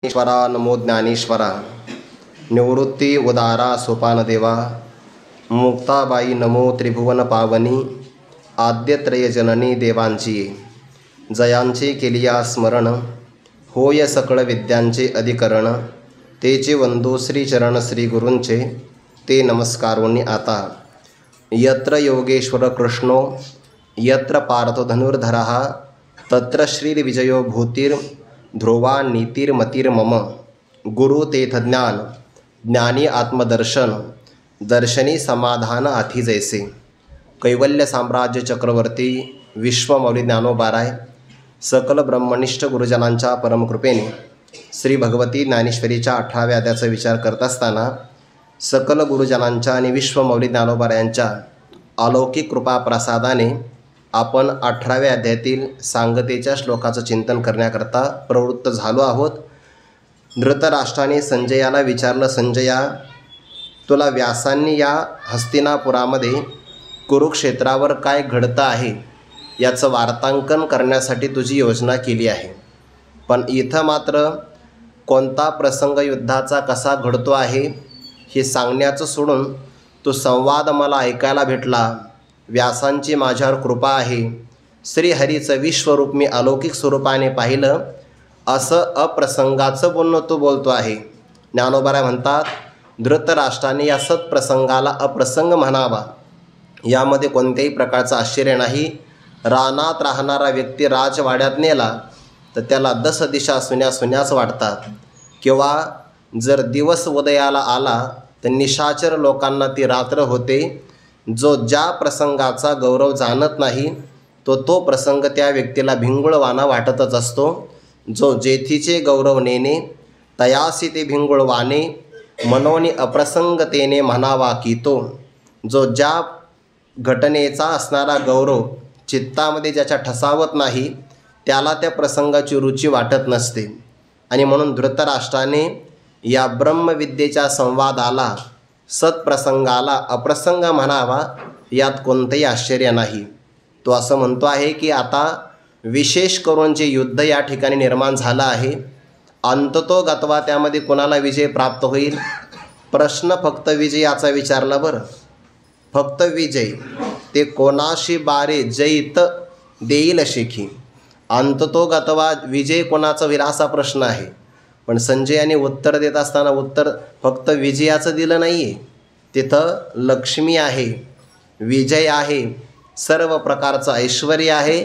ईश्वरा नमो ज्ञानेश्वरा, निवृत्ती उदारा सोपान देवा, मुक्ताबाई नमो त्रिभुवन पावनी, आद्यत्रय जननी देवांची जयांचे केलिया स्मरण, होय सकळ विद्यांचे अधिकरण, तेचे वंदो श्रीचरण श्री गुरूंचे, ते नमस्कारोनी आता. यत्र योगेश्वर कृष्णो यत्र पार्थो धनुर्धरः, तत्र श्रीर्विजयो भूतिर् ध्रुवा नीतिर्मतिर्मम. गुरु तेथज्ञान ज्ञानी आत्मदर्शन, दर्शनी समाधान आथी जैसे. कैवल्य साम्राज्य चक्रवर्ती विश्वमौली ज्ञानोबाराय सकल ब्रह्मनिष्ठ गुरुजनांच्या परमकृपेने श्री भगवती ज्ञानेश्वरीच्या 18व्या अध्यायाचा विचार करत असताना सकल गुरुजनांच्या आणि विश्वमौली ज्ञानोबारायांच्या अलौकिक कृपा प्रसादाने आपण 18व्या अध्यायातील सांगतेच्या श्लोकाचं चिंतन करण्याकरता प्रवृत्त झालो आहोत. धृतराष्ट्राने संजयाला विचारलं, संजया, तुला व्यासांनी या हस्तिनापुरामध्ये कुरुक्षेत्रावर काय घडतं आहे याचं वार्तांकन करण्यासाठी तुझी योजना केली आहे, पण इथं मात्र कोणता प्रसंग युद्धाचा कसा घडतो आहे हे सांगण्याचं सोडून तो संवाद मला ऐकायला भेटला. व्यासांची माझ्यावर कृपा आहे. श्रीहरीचं विश्वरूप मी अलौकिक स्वरूपाने पाहिलं, असं अप्रसंगाचं बोलणं तो बोलतो आहे. ज्ञानोबाराय म्हणतात, धृतराष्ट्राने या सत्प्रसंगाला अप्रसंग म्हणावा, यामध्ये कोणत्याही प्रकारचं आश्चर्य नाही. रानात राहणारा व्यक्ती राजवाड्यात नेला तर त्याला 10 दिशा सुन्या सुन्याच वाटतात, किंवा जर दिवस उदयाला आला तर निशाचर लोकांना ती रात्र होते. जो ज्या प्रसंगाचा गौरव जाणत नाही तो प्रसंग त्या व्यक्तीला भिंगुळवाना वाटतच असतो. जो जेथीचे गौरव नेणे तयासी ते भिंगुळवाने, मनोनी अप्रसंगतेने म्हणावा की तो. जो ज्या घटनेचा असणारा गौरव चित्तामध्ये ज्याच्या ठसावत नाही त्याला त्या प्रसंगाची रुची वाटत नसते. आणि म्हणून धृतराष्ट्राने या ब्रह्मविद्येच्या संवादाला, सत्प्रसंगाला अप्रसंग म्हणावा, यात कोणतंही आश्चर्य नाही. तो असं म्हणतो आहे की आता विशेष करून जे युद्ध या ठिकाणी निर्माण झालं आहे, अंततोगत्वा त्यामध्ये कोणाला विजय प्राप्त होईल? प्रश्न फक्त विजयाचा विचारला बरं. फक्त विजय, ते कोणाशी बारे जैत देईल शिखी. अंततोगत्वा विजय कोणाचा होईल असा प्रश्न आहे. पण संजयाने उत्तर देत असताना उत्तर फक्त विजयाचं दिलं नाही आहे. तिथं लक्ष्मी आहे, विजय आहे, सर्व प्रकारचं ऐश्वर्य आहे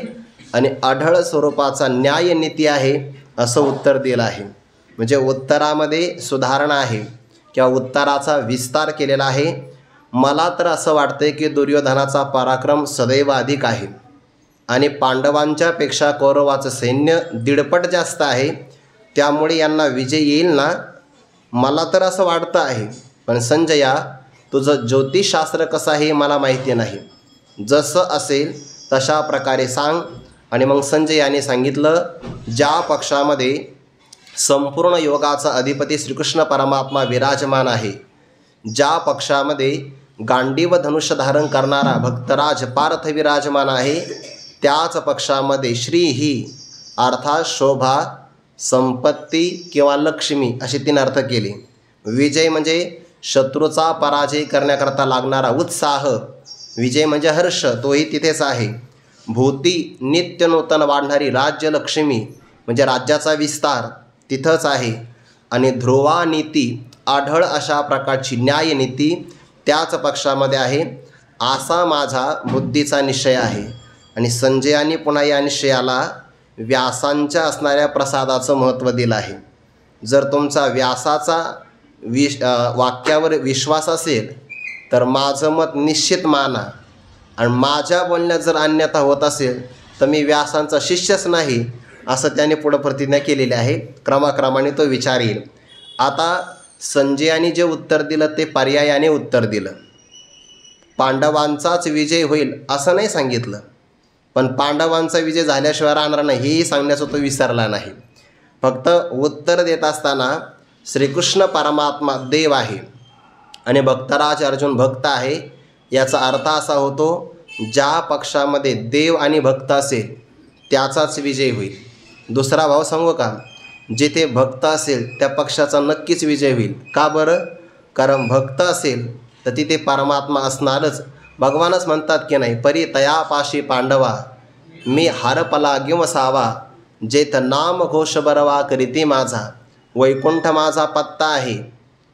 आणि आढळ स्वरूपाचा न्यायनीती आहे, असं उत्तर दिलं आहे. म्हणजे उत्तरामध्ये सुधारणा आहे किंवा उत्तराचा विस्तार केलेला आहे. मला तर असं वाटतं की दुर्योधनाचा पराक्रम सदैव अधिक आहे आणि पांडवांच्यापेक्षा कौरवाचं सैन्य 1.5 पट जास्त आहे. त्यामुळे यांना विजय येईल ना, मला तर असं वाटतं आहे. पण संजया, तुझं ज्योतिषशास्त्र कसं आहे हे मला माहिती नाही. जसं असेल तशा प्रकारे सांग. आणि मग संजयाने सांगितलं, ज्या पक्षामध्ये संपूर्ण योगाचा अधिपती श्रीकृष्ण परमात्मा विराजमान आहे, ज्या पक्षामध्ये गांडीव धनुष्य धारण करणारा भक्तराज पार्थ विराजमान आहे, त्याच पक्षामध्ये श्री ही अर्थात शोभा, संपत्ती किंवा लक्ष्मी असे 3 अर्थ केले. विजय म्हणजे शत्रूचा पराजय करण्याकरता लागणारा उत्साह, विजय म्हणजे हर्ष, तोही तिथेच आहे. भूती, नित्य नूतन वाढणारी राज्यलक्ष्मी म्हणजे राज्याचा विस्तार तिथंच आहे. आणि ध्रुवा नीती, आढळ अशा प्रकारची न्यायनीती त्याच पक्षामध्ये आहे, असा माझा बुद्धीचा निश्चय आहे. आणि संजयाने पुन्हा या निश्चयाला व्यासांच्या असणाऱ्या प्रसादाचं महत्त्व दिलं आहे. जर तुमचा व्यासाचा वाक्यावर विश्वास असेल तर माझं मत निश्चित माना, आणि माझ्या बोलण्यात जर अन्यथा होत असेल तर मी व्यासांचा शिष्यच नाही, असं त्याने पुढं प्रतिज्ञा केलेली आहे. क्रमाक्रमाने तो विचार येईल. आता संजयाने जे उत्तर दिलं ते पर्यायाने उत्तर दिलं. पांडवांचाच विजय होईल असं नाही सांगितलं, पण पांडवांचा विजय झाल्याशिवाय राहणार नाही हेही सांगण्याचं तो विसरला नाही. फक्त उत्तर देत असताना श्रीकृष्ण परमात्मा देव आहे आणि भक्तराज अर्जुन भक्त आहे, याचा अर्थ असा होतो, ज्या पक्षामध्ये देव आणि भक्त असेल त्याचाच विजय होईल. दुसरा भाव सांगू का? जिथे भक्त असेल त्या पक्षाचा नक्कीच विजय होईल. का बरं? कारण भक्त असेल तर तिथे परमात्मा असणारच. भगवानच म्हणतात की नाही, परी तयापाशी पांडवा मी हरपला गिवसावा, जेथ नाम घोष बरवा करीते माझा. वैकुंठ माझा पत्ता आहे.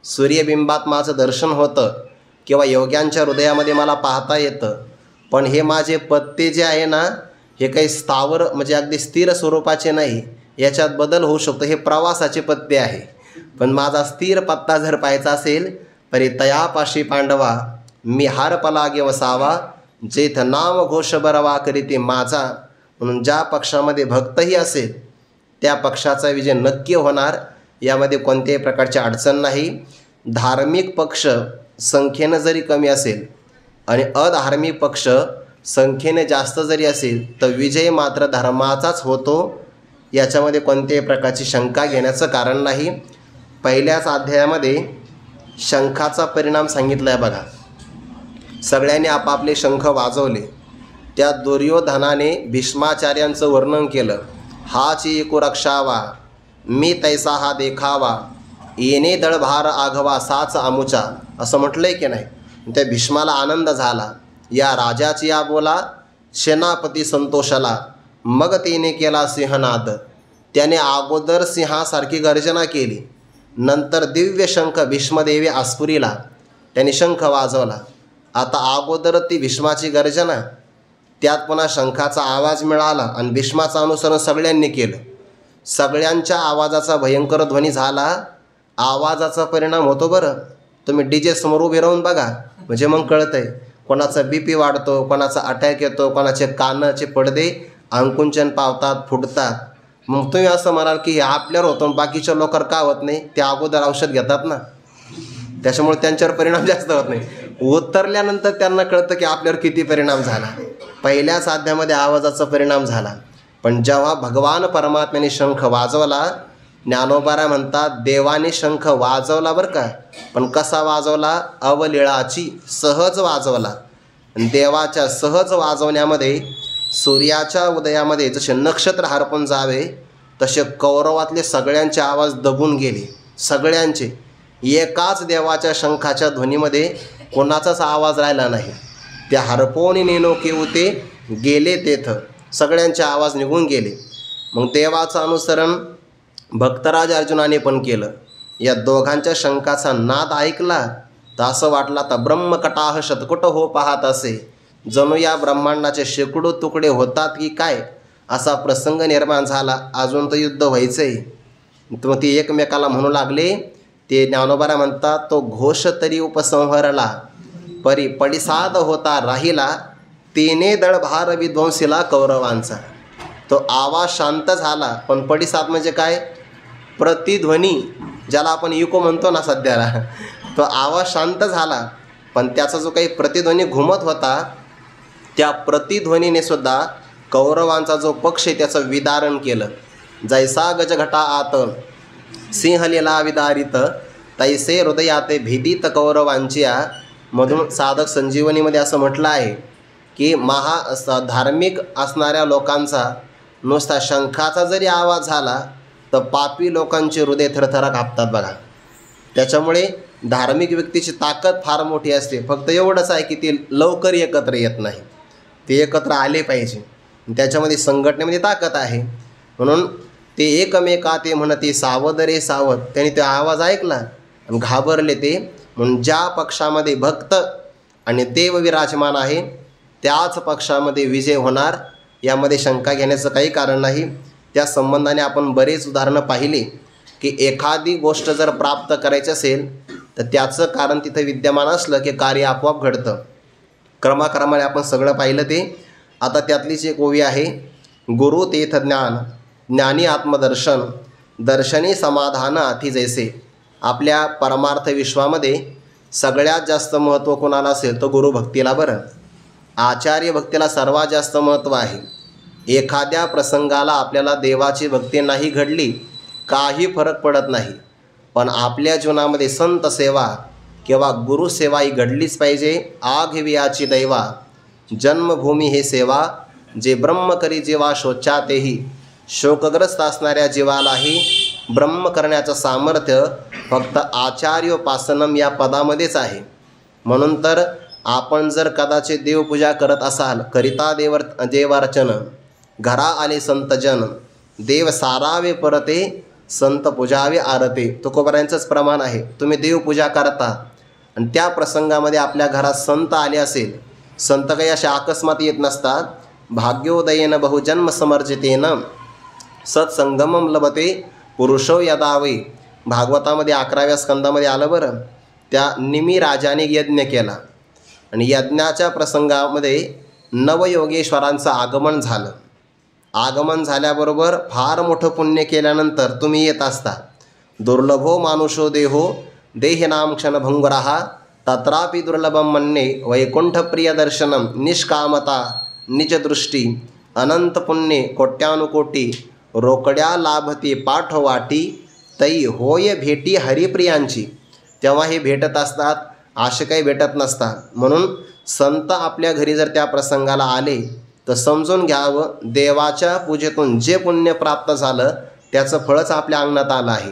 सूर्यबिंबात माझं दर्शन होतं किंवा योग्यांच्या हृदयामध्ये मला पाहता येतं. पण हे माझे पत्ते जे आहे ना, हे काही स्थावर म्हणजे अगदी स्थिर स्वरूपाचे नाही. याच्यात बदल होऊ शकतो. हे प्रवासाचे पत्ते आहे. पण माझा स्थिर पत्ता जर पाहायचा असेल, परी तयापाशी पांडवा मी हरपला गिवसावा, जेथ नाम घोष बरवा करीते माझा. म्हणून ज्या पक्षामध्ये भक्तही असेल त्या पक्षाचा विजय नक्की होणार. यामध्ये कोणत्याही प्रकारची अडचण नाही. धार्मिक पक्ष संख्येनं जरी कमी असेल आणि अधार्मिक पक्ष संख्येने जास्त जरी असेल तर विजय मात्र धर्माचाच होतो. याच्यामध्ये कोणत्याही प्रकारची शंका घेण्याचं कारण नाही. पहिल्याच अध्यायामध्ये शंखाचा परिणाम सांगितला आहे बघा. सगळ्यांनी आपापले शंख वाजवले. त्या दुर्योधनाने भीष्माचार्यांचं वर्णन केलं. हाची एकू रक्षावा मी तैसा हा देखावा, येणे दळभार आघवा साच आमुचा, असं म्हटलंय की नाही. त्या भीष्माला आनंद झाला. या राजाची या बोला सेनापती संतोषाला, मग तिने केला सिंहनाद. त्याने अगोदर सिंहासारखी गर्जना केली. नंतर दिव्य शंख भीष्मदेवी आस्फुरीला त्याने शंख वाजवला. आता अगोदर ती भीष्माची गर्जना, त्यात पुन्हा शंखाचा आवाज मिळाला आणि भीष्माचं अनुसरण सगळ्यांनी केलं. सगळ्यांच्या आवाजाचा भयंकर ध्वनी झाला. आवाजाचा परिणाम होतो बरं. तुम्ही DJ समोर उभे राहून बघा, म्हणजे मग कळतंय. कोणाचा BP वाढतो, कोणाचा अटॅक येतो, कोणाचे कानाचे पडदे अंकुंचन पावतात, फुटतात. मग तुम्ही असं म्हणाल की हे आपल्यावर होतं, बाकीच्या लोकांवर का होत नाही? ते अगोदर औषध घेतात ना, त्याच्यामुळे त्यांच्यावर परिणाम जास्त होत नाही. उतरल्यानंतर त्यांना कळतं की आपल्यावर किती परिणाम झाला. पहिल्या साध्यामध्ये आवाजाचा परिणाम झाला, पण जेव्हा भगवान परमात्म्याने शंख वाजवला, ज्ञानोबारा म्हणतात देवाने शंख वाजवला बरं का, पण कसा वाजवला? अवलिळाची, सहज वाजवला. देवाच्या सहज वाजवण्यामध्ये सूर्याच्या उदयामध्ये जसे नक्षत्र हरपून जावे तसे कौरवातले सगळ्यांचे आवाज दबून गेले. सगळ्यांचे. एकाच देवाच्या शंखाच्या ध्वनीमध्ये कोणाचाच आवाज राहिला नाही. त्या हरपोनी नेनो केवते गेले तेथ, सगळ्यांचे आवाज निघून गेले. मग देवाचं अनुसरण भक्तराज अर्जुनाने पण केलं. या दोघांच्या शंखाचा नाद ऐकला तर असं वाटलं तर ब्रह्मकटाह शतकुट हो पाहत असे, जणू या ब्रह्मांडाचे शेकडो तुकडे होतात की काय असा प्रसंग निर्माण झाला. अजून तर युद्ध व्हायचंय. मग ते एकमेकाला म्हणू लागले. ते ज्ञानोबारा म्हणतात तो घोष तरी उपसंहरला, परी पडिसाद होता राहिला, तेने दळभार विध्वंसीला कौरवांचा. तो आवाज शांत झाला, पण पडिसाद म्हणजे काय? प्रतिध्वनी, ज्याला आपण इको म्हणतो ना सध्याला. तो आवाज शांत झाला, पण त्याचा जो काही प्रतिध्वनी घुमत होता त्या प्रतिध्वनीने सुद्धा कौरवांचा जो पक्ष आहे त्याचं विदारण केलं. जैसा गजघटा आत सिंहलीला विदारित, तैसे हृदयाते भेदित कौरवांच्या. मधून साधक संजीवनीमध्ये असं म्हटलं आहे की धार्मिक असणाऱ्या लोकांचा नुसता शंखाचा जरी आवाज झाला तर पापी लोकांचे हृदय थरथरा कापतात बघा. त्याच्यामुळे धार्मिक व्यक्तीची ताकद फार मोठी असते. फक्त एवढंच आहे की ते लवकर एकत्र येत नाही. ते एकत्र आले पाहिजे. त्याच्यामध्ये संघटनेमध्ये ताकद आहे. म्हणून ते एकमेका ते म्हणते सावध रे सावध. त्यांनी ते आवाज ऐकला आणि घाबरले ते. म्हणून ज्या पक्षामध्ये भक्त आणि देव विराजमान आहे त्याच पक्षामध्ये विजय होणार. यामध्ये शंका घेण्याचं काही कारण नाही. त्या संबंधाने आपण बरेच उदाहरणं पाहिली की एखादी गोष्ट जर प्राप्त करायची असेल तर त्याचं कारण तिथं विद्यमान असलं की कार्य आपोआप घडतं. क्रमाक्रमाने आपण सगळं पाहिलं ते. आता त्यातलीच एक ओवी आहे, गुरु तेथ ज्ञान ज्ञानी आत्मदर्शन दर्शनी समाधान अति जैसे. आपल्या परमार्थ विश्वामध्ये सगळ्यात जास्त महत्त्व कोणाला असेल तर गुरुभक्तीला. बरं, आचार्य भक्तीला सर्वात जास्त महत्त्व आहे. एखाद्या प्रसंगाला आपल्याला देवाची भक्ती नाही घडली काही फरक पडत नाही, पण आपल्या जीवनामध्ये संत सेवा किंवा गुरुसेवा ही घडलीच पाहिजे. आघवियाची दैवा जन्मभूमी हे सेवा, जे ब्रह्म करी जेवा शोचा तेही. शोकग्रस्त असणाऱ्या जीवालाही ब्रह्म करण्याचं सामर्थ्य फक्त आचार्योपासनम या पदामध्येच आहे. म्हणून तर आपण जर कदाचित देवपूजा करत असाल, करिता देवार्चन, घरा आले संतजन, देव सारावे परते, संत पूजावे आरते. तुकोबारायांचंच प्रमाण आहे. तुम्ही देवपूजा करता आणि त्या प्रसंगामध्ये आपल्या घरात संत आले असेल, संत काही असे अकस्मात येत नसतात. भाग्योदयेन बहुजन्म समर्जितेन सत्संगमम लभते पुरुषो यदावे. भागवतामध्ये 11व्या स्कंदामध्ये आलं बरं. त्या निमी राजाने यज्ञ केला आणि यज्ञाच्या प्रसंगामध्ये नवयोगेश्वरांचं आगमन झालं. आगमन झाल्याबरोबर फार मोठं पुण्य केल्यानंतर तुम्ही येत असता. दुर्लभो मानुषो देहो देहिनाम क्षणभंगुराः तत्रापि दुर्लभम मन्ये वैकुंठप्रिय दर्शनम निष्कामता निजदृष्टी अनंत पुण्ये कोट्यानुकोटी रोकड्या लाभते पाठवाटी तई होय भेटी हरिप्रियांची. तेव्हा हे भेटत असतात, असे काही भेटत नसतात. म्हणून संत आपल्या घरी जर त्या प्रसंगाला आले तर समजून घ्यावं, देवाच्या पूजेतून जे पुण्य प्राप्त झालं त्याचं फळच आपल्या अंगणात आलं आहे.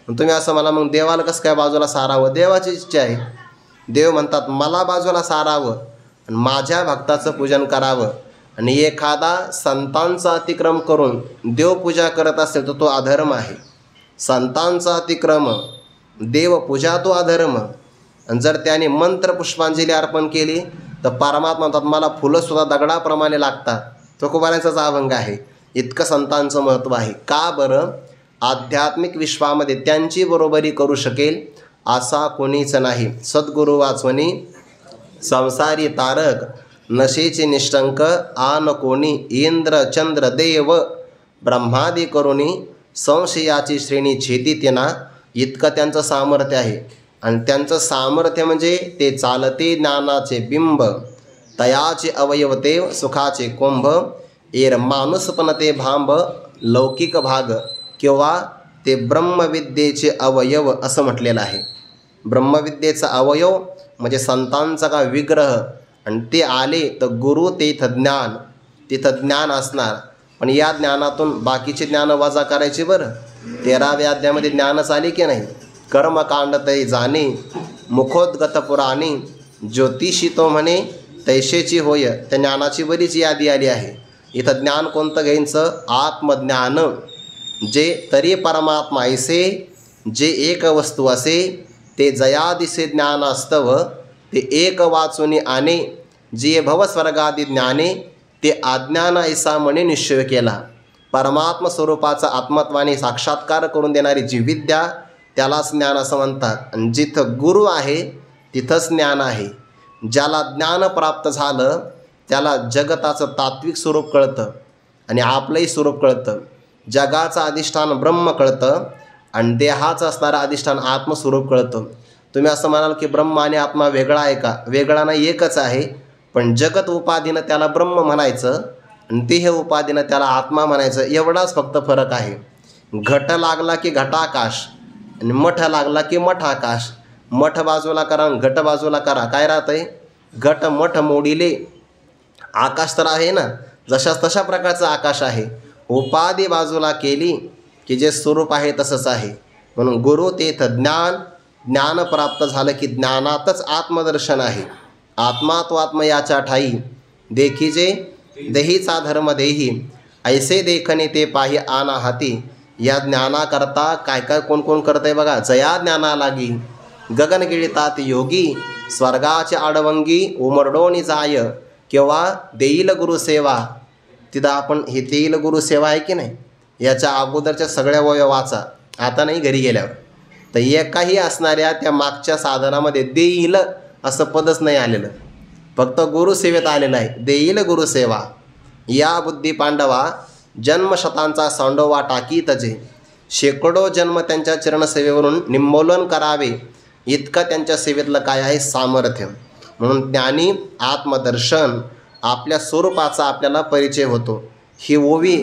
तुम्ही असं मला मग देवाला कसं काय बाजूला सारावं? देवाची इच्छा आहे. देव म्हणतात मला बाजूला सारावं आणि माझ्या भक्ताचं पूजन करावं. आणि एखादा संतांचा अतिक्रम करून देवपूजा करत असेल तर तो अधर्म आहे. संतांचा अतिक्रम, देवपूजा तो अधर्म. आणि जर त्याने मंत्र पुष्पांजली अर्पण केली तर परमात्मा म्हणतात मला फुलंसुद्धा दगडाप्रमाणे लागतात. तुकोबारायांचाच अभंग आहे. इतकं संतांचं महत्त्व आहे. का बरं? आध्यात्मिक विश्वामध्ये त्यांची बरोबरी करू शकेल असा कोणीच नाही. सद्गुरू वाचवणी संसारी तारक नशेचे निष्ठंक आन कोणी इंद्र चंद्र देव ब्रह्मादी करुणी संशयाची श्रेणी छेदी त्यांना. इतकं त्यांचं सामर्थ्य आहे. आणि त्यांचं सामर्थ्य म्हणजे ते चालते ज्ञानाचे बिंब, तयाचे अवयवते सुखाचे कुंभ, एर माणूसपणते भांब लौकिक भाग, किंवा ते ब्रह्मविद्येचे अवयव असं म्हटलेलं आहे. ब्रह्मविद्येचा अवयव म्हणजे संतांचा का विग्रह. आणि ते आले तर गुरु तिथं ज्ञान असणार. पण या ज्ञानातून बाकीचे ज्ञान वजा करायचे बरं. 13व्या अध्यायामध्ये ज्ञानच आले की नाही. कर्मकांड तै जाणे मुखोद्गत पुराणे ज्योतिषी तो म्हणे तैशेची होय. त्या ज्ञानाची बरीच यादी आली आहे. इथं ज्ञान कोणतं घ्यायचं? आत्मज्ञान. जे तरी परमात्मा ऐसे जे एक वस्तू असे ते जया दिसे ज्ञान असतव ते एक वाचुनी आणे जे भवस्वर्गादी ज्ञाने ते अज्ञान ऐसा म्हणे निश्चय केला. परमात्म स्वरूपाचा आत्मत्वाने साक्षात्कार करून देणारी जी विद्या त्यालाच ज्ञान असं म्हणतात. आणि जिथं गुरु आहे तिथंच ज्ञान आहे. ज्याला ज्ञान प्राप्त झालं त्याला जगताचं तात्विक स्वरूप कळतं आणि आपलंही स्वरूप कळतं. जगाचं अधिष्ठान ब्रह्म कळतं आणि देहाचं असणारं अधिष्ठान आत्मस्वरूप कळतं. तुम्ही असं म्हणाल की ब्रह्म आणि आत्मा वेगळा आहे का? वेगळा नाही, एकच आहे. पण जगत उपाधीनं त्याला ब्रह्म म्हणायचं आणि देह उपाधीनं त्याला आत्मा म्हणायचं, एवढाच फक्त फरक आहे. घट लागला की घटाकाश आणि मठ लागला की मठाकाश. मठ बाजूला करा घट बाजूला करा, काय राहतंय? घट मठ मोडीले आकाश तर आहे ना, जशा तशा प्रकारचं आकाश आहे. उपाधी बाजूला केली की जे स्वरूप आहे तसंच आहे. म्हणून गुरु तेथ ज्ञान प्राप्त झालं की ज्ञानातच आत्मदर्शन आहे. आत्मा तो आत्म याच्या ठाई देखीजे देहीचा धर्म देही ऐसे देखणे ते पाही आना हाती. या ज्ञानाकरता काय काय कोण कोण करत आहे बघा. जया ज्ञाना लागी गगन गिळतात योगी स्वर्गाचे आडवंगी उमरडोनी जाय किंवा देईल गुरुसेवा. तिथं आपण हे देईल गुरुसेवा आहे की नाही, याच्या अगोदरच्या सगळ्या वया वाचा, आता नाही घरी गेल्यावर. तर एकाही असणाऱ्या त्या मागच्या साधनामध्ये देईल असं पदच नाही आलेलं, फक्त गुरुसेवेत आलेलं आहे. देईल गुरुसेवा या बुद्धी पांडवा जन्मशतांचा सांडोवा टाकी तजे. शेकडो जन्म त्यांच्या चरणसेवेवरून निम्मोलन करावे इतकं त्यांच्या सेवेतलं काय आहे? सामर्थ्य. म्हणून ज्ञानी आत्मदर्शन आपल्या स्वरूपाचा आपल्याला परिचय होतो. ही ओवी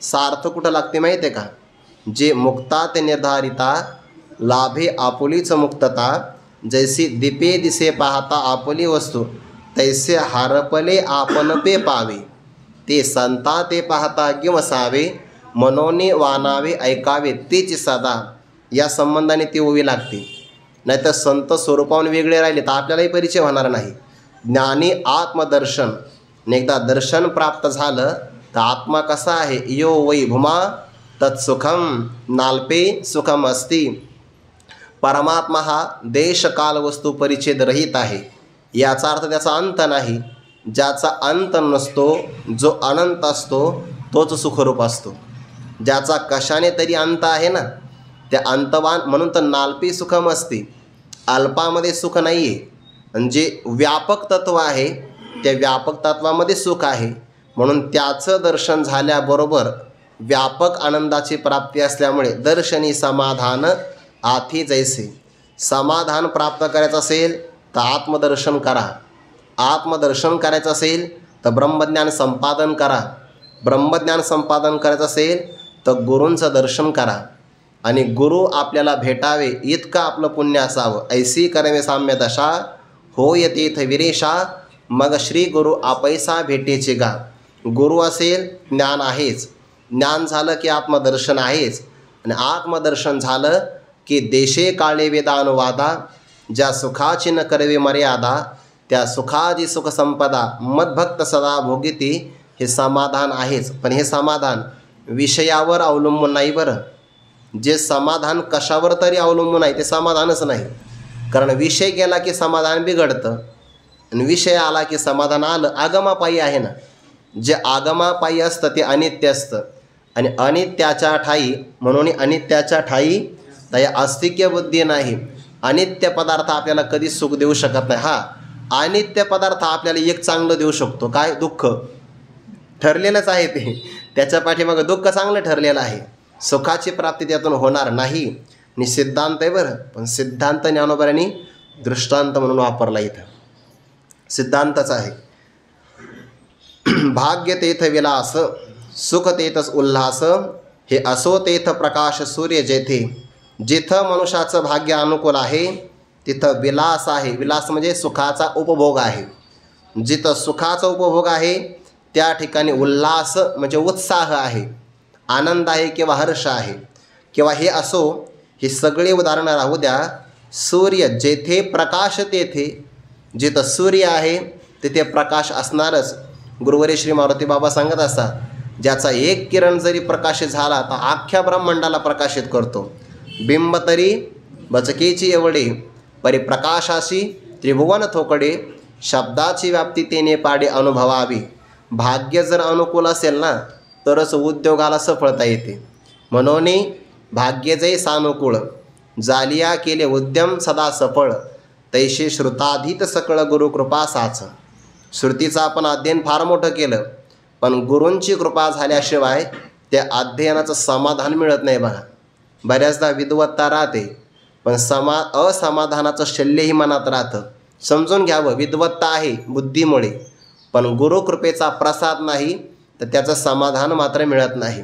सार्थ कुठं लागते माहीत आहे का? जे मुक्ता ते निर्धारिता लाभे आपुलीच मुक्तता जैसी दीपे दिसे पाहता आपुली वस्तू तैसे हारपले आपण पे पावे ते संता ते पाहता किंवसावे मनोनी वानावे ऐकावे तीच सदा, या संबंधाने ती ओवी लागते. नाहीतर संत स्वरूपाहून वेगळे राहिले तर आपल्यालाही परिचय होणार नाही. ज्ञानी आत्मदर्शन, एकदा दर्शन प्राप्त झालं तर आत्मा कसा आहे, यो वै भूमा तत्सुखम नाल्पे सुखम अस्ति. परमात्मा हा देश काल वस्तू परिच्छेद रहित आहे. याचा अर्थ त्याचा अंत नाही. ज्याचा अंत नसतो, जो अनंत असतो तोच सुखरूप असतो. ज्याचा कशाने तरी अंत आहे ना, त्या अंतवान, म्हणून तर नाल्पी सुखम असते. अल्पामध्ये सुख नाही आहे. आणि जे व्यापक तत्व आहे त्या व्यापक तत्वामध्ये सुख आहे. म्हणून त्याचं दर्शन झाल्याबरोबर व्यापक आनंदाची प्राप्ती असल्यामुळे दर्शनी समाधान आथी जैसे. समाधान प्राप्त करायचं असेल तर आत्मदर्शन करा. आत्मदर्शन करायचं असेल तर ब्रह्मज्ञान संपादन करा. ब्रह्मज्ञान संपादन करायचं असेल तर गुरूंचं दर्शन करा. आणि गुरु आपल्याला भेटावे इतकं आपलं पुण्य असावं. ऐसी करवे साम्य दशा होय तीर्थ विरेशा, मग श्री गुरु आपैसा भेटेचे गा. गुरु असेल ज्ञान आहेच. ज्ञान झालं की आत्मदर्शन आहेच. आणि आत्मदर्शन झालं की देशे काळे वेदानुवादा, ज्या सुखाची न करवे मर्यादा, त्या सुखाची सुखसंपदा मद्भक्त सदा भोगिती. हे समाधान आहेच. पण हे समाधान विषयावर अवलंबून नाही बरं. जे समाधान कशावर तरी अवलंबून आहे ते समाधानच नाही. कारण विषय गेला की समाधान बिघडतं आणि विषय आला की समाधान आलं. आगमापायी आहे ना. जे आगमापायी असतं ते अनित्य असतं. आणि अनित्याच्या ठाई, म्हणून अनित्याच्या ठाई त्या अस्तिक्य बुद्धी नाही. अनित्य पदार्थ आपल्याला कधीच सुख देऊ शकत नाही. हा अनित्य पदार्थ आपल्याला एक चांगलं देऊ शकतो. काय? दुःख. ठरलेलंच आहे ते. त्याच्या पाठीमागं दुःख चांगलं ठरलेलं आहे. सुखाची प्राप्ती त्यातून होणार नाही. आणि सिद्धांत आहे बरं. पण सिद्धांत ज्ञानोबरांनी दृष्टांत म्हणून वापरला. इथं सिद्धांतच आहे. भाग्य तेथ विलास, सुख तेथच उल्हास, हे असो तेथ प्रकाश सूर्य जेथे. जिथं मनुष्याचं भाग्य अनुकूल आहे तिथं विलास आहे. विलास म्हणजे सुखाचा उपभोग आहे. जिथं सुखाचा उपभोग आहे त्या ठिकाणी उल्हास म्हणजे उत्साह आहे, आनंद आहे किंवा हर्ष आहे. किंवा हे असो, ही सगळी उदाहरणं राहू द्या. सूर्य जेथे प्रकाश तेथे. जिथं सूर्य आहे तिथे प्रकाश असणारच. गुरुवरी श्री मारुती बाबा सांगत असतात, ज्याचा एक किरण जरी प्रकाशित झाला तर अख्ख्या ब्रह्मांडाला प्रकाशित करतो. बिंब तरी बचकेची एवढे, परिप्रकाशाशी त्रिभुवन थोकडे, शब्दाची व्याप्ती तेने पाडे अनुभवावी. भाग्य जर अनुकूल असेल ना तरच उद्योगाला सफळता येते. म्हणून भाग्य जै सानुकूळ, जालिया केले उद्यम सदा सफळ, तैसे श्रुताधीत सकळ गुरुकृपा साच. श्रुतीचं आपण अध्ययन फार मोठं केलं, पण गुरूंची कृपा झाल्याशिवाय त्या अध्ययनाचं समाधान मिळत नाही बघा. बऱ्याचदा विद्वत्ता राहते पण असमाधानाचं शल्यही मनात राहतं. समजून घ्यावं, विद्वत्ता आहे बुद्धीमुळे, पण गुरुकृपेचा प्रसाद नाही तर त्याचं समाधान मात्र मिळत नाही.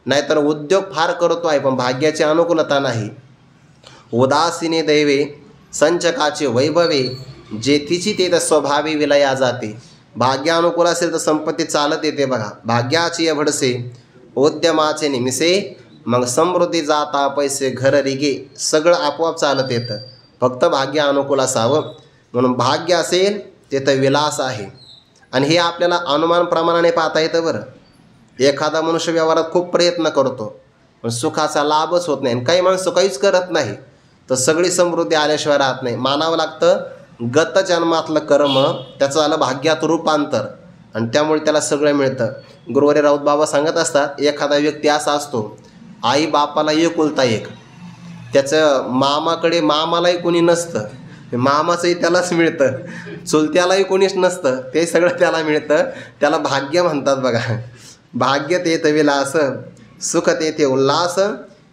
नाहीतर उद्योग फार करतो आहे पण भाग्याची अनुकूलता नाही. उदासीने दैवे संचकाचे वैभवे, जेथीची ते तर स्वभावी विलया जाते. भाग्य अनुकूल असेल तर संपत्ती चालत येते बघा. भाग्याची अभडसे उद्यमाचे निमिसे, मग समृद्धी जाता पैसे घर रिगे, सगळं आपोआप चालत येतं. फक्त भाग्य अनुकूल असावं. म्हणून भाग्य असेल तिथं विलास आहे. आणि हे आपल्याला अनुमान प्रमाणाने पाहता येतं बरं. एखादा मनुष्य व्यवहारात खूप प्रयत्न करतो पण सुखाचा लाभच होत नाही. काही माणसं काहीच करत नाही तर सगळी समृद्धी आल्याशिवाय राहत नाही. मानावं लागतं गत जन्मातलं कर्म, त्याचं झालं भाग्यात रूपांतर आणि त्यामुळे त्याला सगळं मिळतं. गुरुवारी राऊत बाबा सांगत असतात, एखादा व्यक्ती असा असतो, आई बापाला एकुलता एक, त्याचं मामाकडे मामालाही कोणी नसतं, मामाचंही त्यालाच मिळतं, चुलत्यालाही कोणीच नसतं, ते सगळं त्याला मिळतं. त्याला भाग्य म्हणतात बघा. भाग्य तेथ विलास, सुख तेथे उल्हास,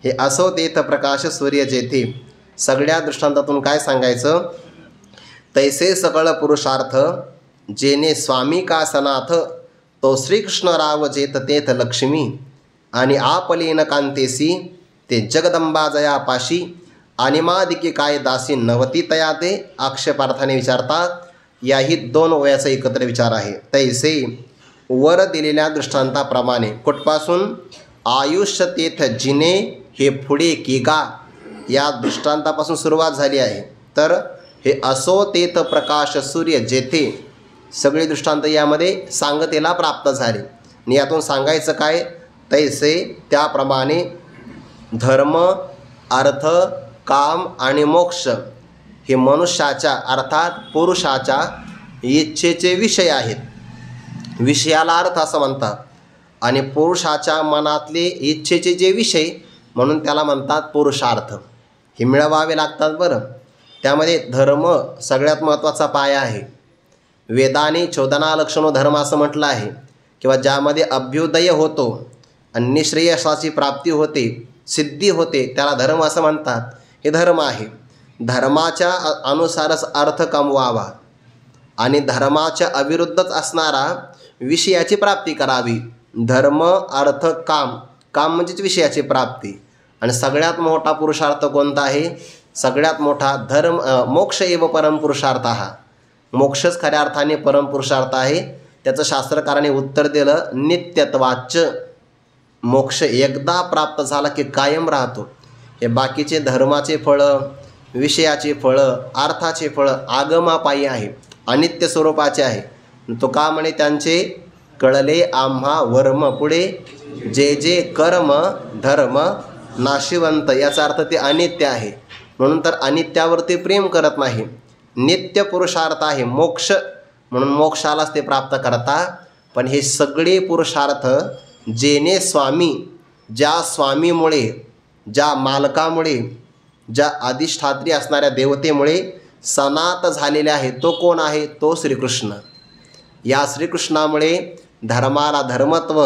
हे असो तेथ प्रकाश सूर्य जेथे. सगळ्या दृष्टांतातून काय सांगायचं, तैसे सकळ पुरुषार्थ, जेने स्वामी का सनाथ, तो श्रीकृष्ण राव जेत तेथ लक्ष्मी, आणि आपलीन कांतेसी, ते जगदंबा जयापाशी, animादिकी काय दासी नवती तया ते. आक्षेपार्थाने विचारतात. याही दोन ओव्याचा एकत्र विचार आहे. तैसे वर दिलेल्या दृष्टांताप्रमाणे कुठपासून आयुष्य तेथ जिने हे पुढे किगा या दृष्टांतापासून सुरुवात झाली आहे. तर हे असो तेथ प्रकाश सूर्य जेथे सगळे दृष्टांत यामध्ये सांगतेला प्राप्त झाले. आणि यातून सांगायचं काय, तैसे त्याप्रमाणे धर्म अर्थ काम आणि मोक्ष हे मनुष्याच्या अर्थात पुरुषाच्या इच्छेचे विषय आहेत. विषयाला अर्थ असं म्हणतात आणि पुरुषाच्या मनातले इच्छेचे जे विषय म्हणून त्याला म्हणतात पुरुषार्थ. हे मिळवावे लागतात बरं. त्यामध्ये धर्म सगळ्यात महत्त्वाचा पाया आहे. वेदाने चोदना लक्षणो धर्म असं म्हटलं आहे किंवा ज्यामध्ये अभ्युदय होतो आणि निश्रेयसाची प्राप्ती होते, सिद्धी होते, त्याला धर्म असं म्हणतात. हे धर्म आहे. धर्माच्या अनुसारच अर्थ कमवावा आणि धर्माच्या अविरुद्धच असणारा विषयाची प्राप्ती करावी. धर्म अर्थ काम, काम म्हणजेच विषयाची प्राप्ती. आणि सगळ्यात मोठा पुरुषार्थ कोणता आहे? सगळ्यात मोठा धर्म मोक्ष एव परमपुरुषार्थ. हा मोक्षच खऱ्या अर्थाने परमपुरुषार्थ आहे. त्याचं शास्त्रकाराने उत्तर दिलं, नित्यत्वाच. मोक्ष एकदा प्राप्त झाला की कायम राहतो. हे बाकीचे धर्माचे फळं, विषयाचे फळं, अर्थाचे फळं आगमापायी आहे, अनित्य स्वरूपाचे आहे. तो का म्हणे त्यांचे कळले आम्हा वर्म पुढे जे जे कर्म धर्म नाशिवंत. याचा अर्थ ते अनित्य आहे. म्हणून तर अनित्यावरती प्रेम करत नाही. नित्य पुरुषार्थ आहे मोक्ष, म्हणून मोक्षालाच ते प्राप्त करता. पण हे सगळे पुरुषार्थ जेने स्वामी, ज्या स्वामीमुळे, ज्या मालकामुळे, ज्या अधिष्ठात्री असणाऱ्या देवतेमुळे सनात झालेले आहे. तो कोण आहे? तो श्रीकृष्ण. या श्रीकृष्णामुळे धर्माला धर्मत्व,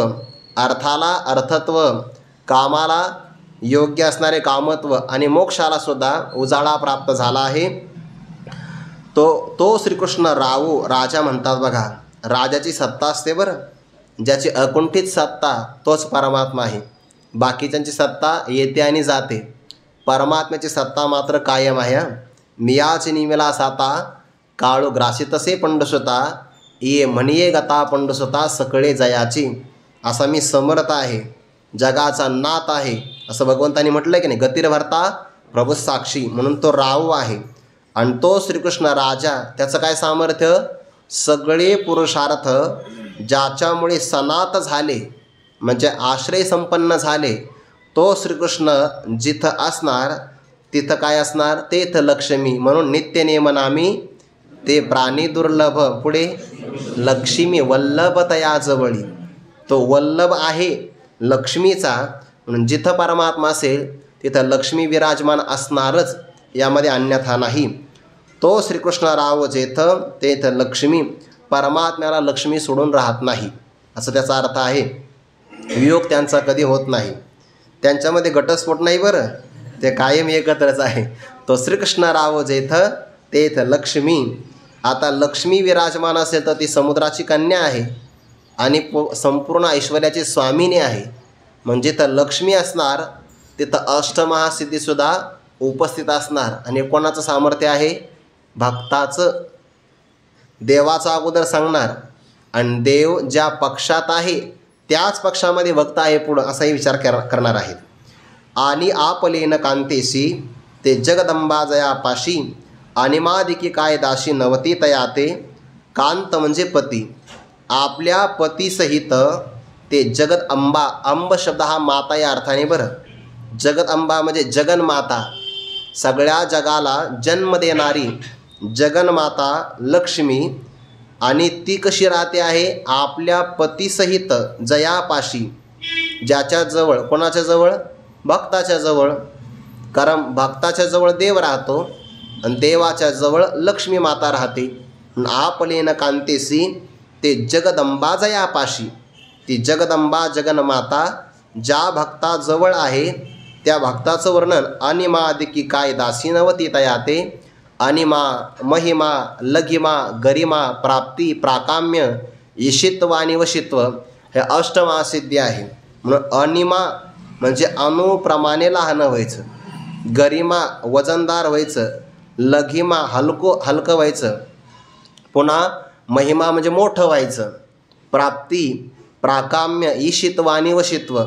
अर्थाला अर्थत्व, कामाला योग्य असणारे कामत्व आणि मोक्षाला सुद्धा उजाळा प्राप्त झाला आहे. तो श्रीकृष्ण राजा म्हणतात बघा. राजाची सत्ता असते बरं. ज्याची अकुंठित सत्ता तोच परमात्मा आहे. बाकीच्यांची सत्ता येते आणि जाते. परमात्म्याची सत्ता मात्र कायम आहे. मियाच निमेला साता काळू ग्रासितसे पंडसुता ये म्हणिये गता पंडसुता सकळे जयाची. असा मी समर्थ आहे, जगाचा नाथ आहे, असं भगवंतानी म्हटलं की नाही. गतिर्भरता प्रभू साक्षी, म्हणून तो राहू आहे. आणि तो श्रीकृष्ण राजा, त्याचं काय सामर्थ्य? सगळे पुरुषार्थ ज्याच्यामुळे सनात झाले म्हणजे आश्रय संपन्न झाले, तो श्रीकृष्ण जिथं असणार तिथं काय असणार? तेथ लक्ष्मी. म्हणून नित्य नेमनामी ते प्राणी दुर्लभ. पुढे लक्ष्मी वल्लभ तया जवळी. तो वल्लभ आहे लक्ष्मीचा. म्हणून जिथं परमात्मा असेल तिथं लक्ष्मी विराजमान असणारच, यामध्ये अन्यथा नाही. तो श्रीकृष्ण राव जेथं तेथं लक्ष्मी. परमात्म्याला लक्ष्मी सोडून राहत नाही असं त्याचा अर्थ आहे. वियोग त्यांचा कधी होत नाही. त्यांच्यामध्ये घटस्फोट नाही बरं. ते कायम एकत्रच आहे. तो श्रीकृष्ण राव जेथं तेथं लक्ष्मी. आता लक्ष्मी विराजमान असेल तर ती समुद्राची कन्या आहे आणि संपूर्ण ऐश्वर्याची स्वामिनी आहे. म्हणजे तर लक्ष्मी असणार तिथं अष्टमहासिद्धीसुद्धा उपस्थित असणार. आणि कोणाचं सामर्थ्य आहे? भक्ताचं. देवाचा अगोदर सांगणार आणि देव ज्या पक्षात आहे त्याच पक्षामध्ये भक्त आहे पुढं, असाही विचार करणार आहेत. आणि आपलेन कांतेशी ते जगदंबा जयापाशी अनिमादिकी काय दाशी नवती तयाते. कांत म्हणजे पती. आपल्या पतीसहित ते जगद अंबा. अंब शब्द हा माता या अर्थाने बरं. जगद अंबा म्हणजे जगन्माता, सगळ्या जगाला जन्म देणारी जगन्माता लक्ष्मी. आणि ती कशी राहते आहे? आपल्या पतीसहित जयापाशी. ज्याच्या जवळ, कोणाच्या जवळ? भक्ताच्या जवळ. कारण भक्ताच्या जवळ देव राहतो आणि देवाच्या जवळ लक्ष्मी माता राहते. आपलेन कांतेसी ते जगदंबा जयापाशी. ती जगदंबा जगन्माता ज्या भक्ताजवळ आहे त्या भक्ताचं वर्णन अनिमादिकी काय दासी नवती तयाते. अनिमा, महिमा, लघिमा, गरिमा, प्राप्ती, प्राकाम्य, ईशित्व आणि वशित्व हे अष्टमहासिद्धी आहे. म्हणून अनिमा म्हणजे अनुप्रमाणे लहान व्हायचं, गरिमा वजनदार व्हायचं, लघिमा हलकं व्हायचं, पुन्हा महिमा म्हणजे मोठं व्हायचं, प्राप्ती, प्राकाम्य, ईशित्व आणि वशित्व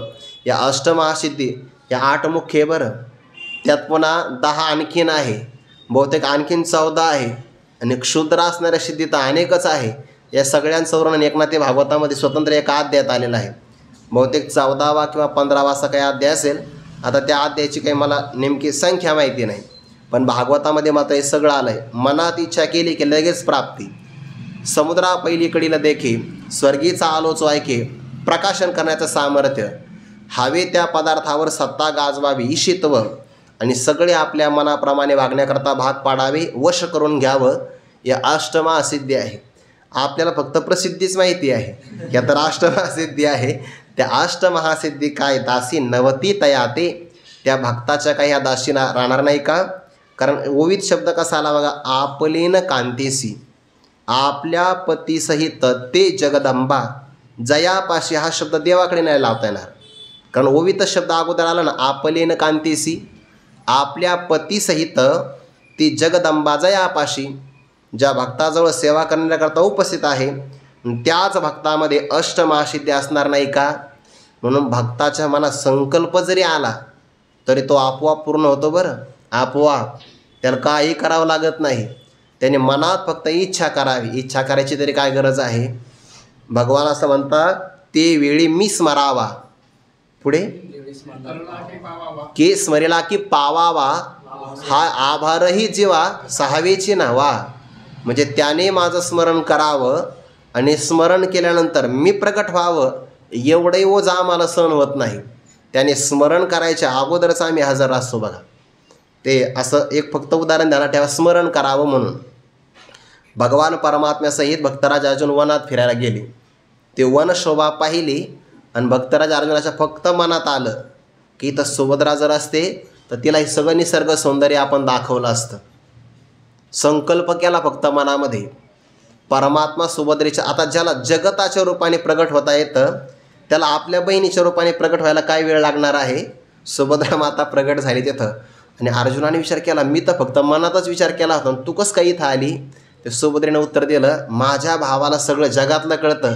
या अष्टमहासिद्धी या 8 मुख्य आहे बरं, त्यात पुन्हा 10 आणखीन आहे, बहुतेक आणखीन 14 आहे आणि क्षुद्र असणाऱ्या सिद्धी तर अनेकच आहे. या सगळ्यांचं वर्णन एकनाथी भागवतामध्ये स्वतंत्र एका अध्यायात आलेलं आहे. बहुतेक 14वा किंवा 15वा असा काही अध्याय असेल. आता त्या अध्यायाची काही मला नेमकी संख्या माहिती नाही, पण भागवतामध्ये मात्र हे सगळं आलं आहे. मनात इच्छा केली की लगेच प्राप्ती, समुद्रा पहिलीकडील देखी, स्वर्गीचा आलोचो ऐके, प्रकाशन करण्याचं सामर्थ्य, हवे त्या पदार्थावर सत्ता गाजवावी ईशित्व, आणि सगळे आपल्या मनाप्रमाणे वागण्याकरता भाग पाडावे, वश करून घ्यावं, या अष्टमहासिद्धी आहे. आपल्याला फक्त प्रसिद्धीच माहिती आहे की आता अष्टमहासिद्धी आहे. त्या अष्टमहासिद्धी काय दासी नवती तयाते, त्या भक्ताच्या काही ह्या दासी राहणार नाही का? कारण ओवीत शब्द कसा आला बघा, आपलेन कांतीसी, आपल्या पतीसहित ते जगदंबा जयापाशी, हा शब्द देवाकडे नाही लावता येणार, कारण ओवीत शब्द अगोदर आला ना, आपलेन कांतीसी, आपल्या पतीसहित ती जगदंबा जयापाशी, ज्या भक्ताजवळ सेवा करण्याकरता उपस्थित आहे, त्याच भक्तामध्ये अष्टमहासिद्धी असणार नाही का? म्हणून भक्ताच्या मनात संकल्प जरी आला तरी तो आपोआप पूर्ण होतो बरं, आपोआप. त्याला काही करावं लागत नाही. त्याने मनात फक्त इच्छा करावी. इच्छा करायची तरी काय गरज आहे? भगवान असं म्हणतात, ते वेळी मी स्मरावा, पुढे की स्मरिला की पावावा, हा आभारही जीवा सहावेची नावा. म्हणजे त्याने माझं स्मरण करावं आणि स्मरण केल्यानंतर मी प्रकट व्हावं, एवढंही ओझ आम्हाला सहन होत नाही. त्याने स्मरण करायच्या अगोदरच आम्ही हजर असतो बघा. ते असं एक फक्त उदाहरण द्यायला ठेवा, स्मरण करावं म्हणून. भगवान परमात्म्यासहित भक्तराज अर्जुन वनात फिरायला गेले. ते वन शोभा पाहिली आणि भक्तराज अर्जुनाच्या फक्त मनात आलं की इथं सुभद्रा जर असते तर तिला हे सगळं निसर्ग सौंदर्य आपण दाखवलं असतं. संकल्प केला फक्त मनामध्ये. परमात्मा सुभद्रेच्या, आता ज्याला जगताच्या रूपाने प्रगट होता येतं त्याला आपल्या बहिणीच्या रूपाने प्रगट व्हायला काय वेळ लागणार आहे? सुभद्रा माता प्रगट झाली तिथं. आणि अर्जुनाने विचार केला, मी तर फक्त मनातच विचार केला होता, तू कसं काही इथं आली? ते सुभद्रेने उत्तर दिलं, माझ्या भावाला सगळं जगातलं कळतं,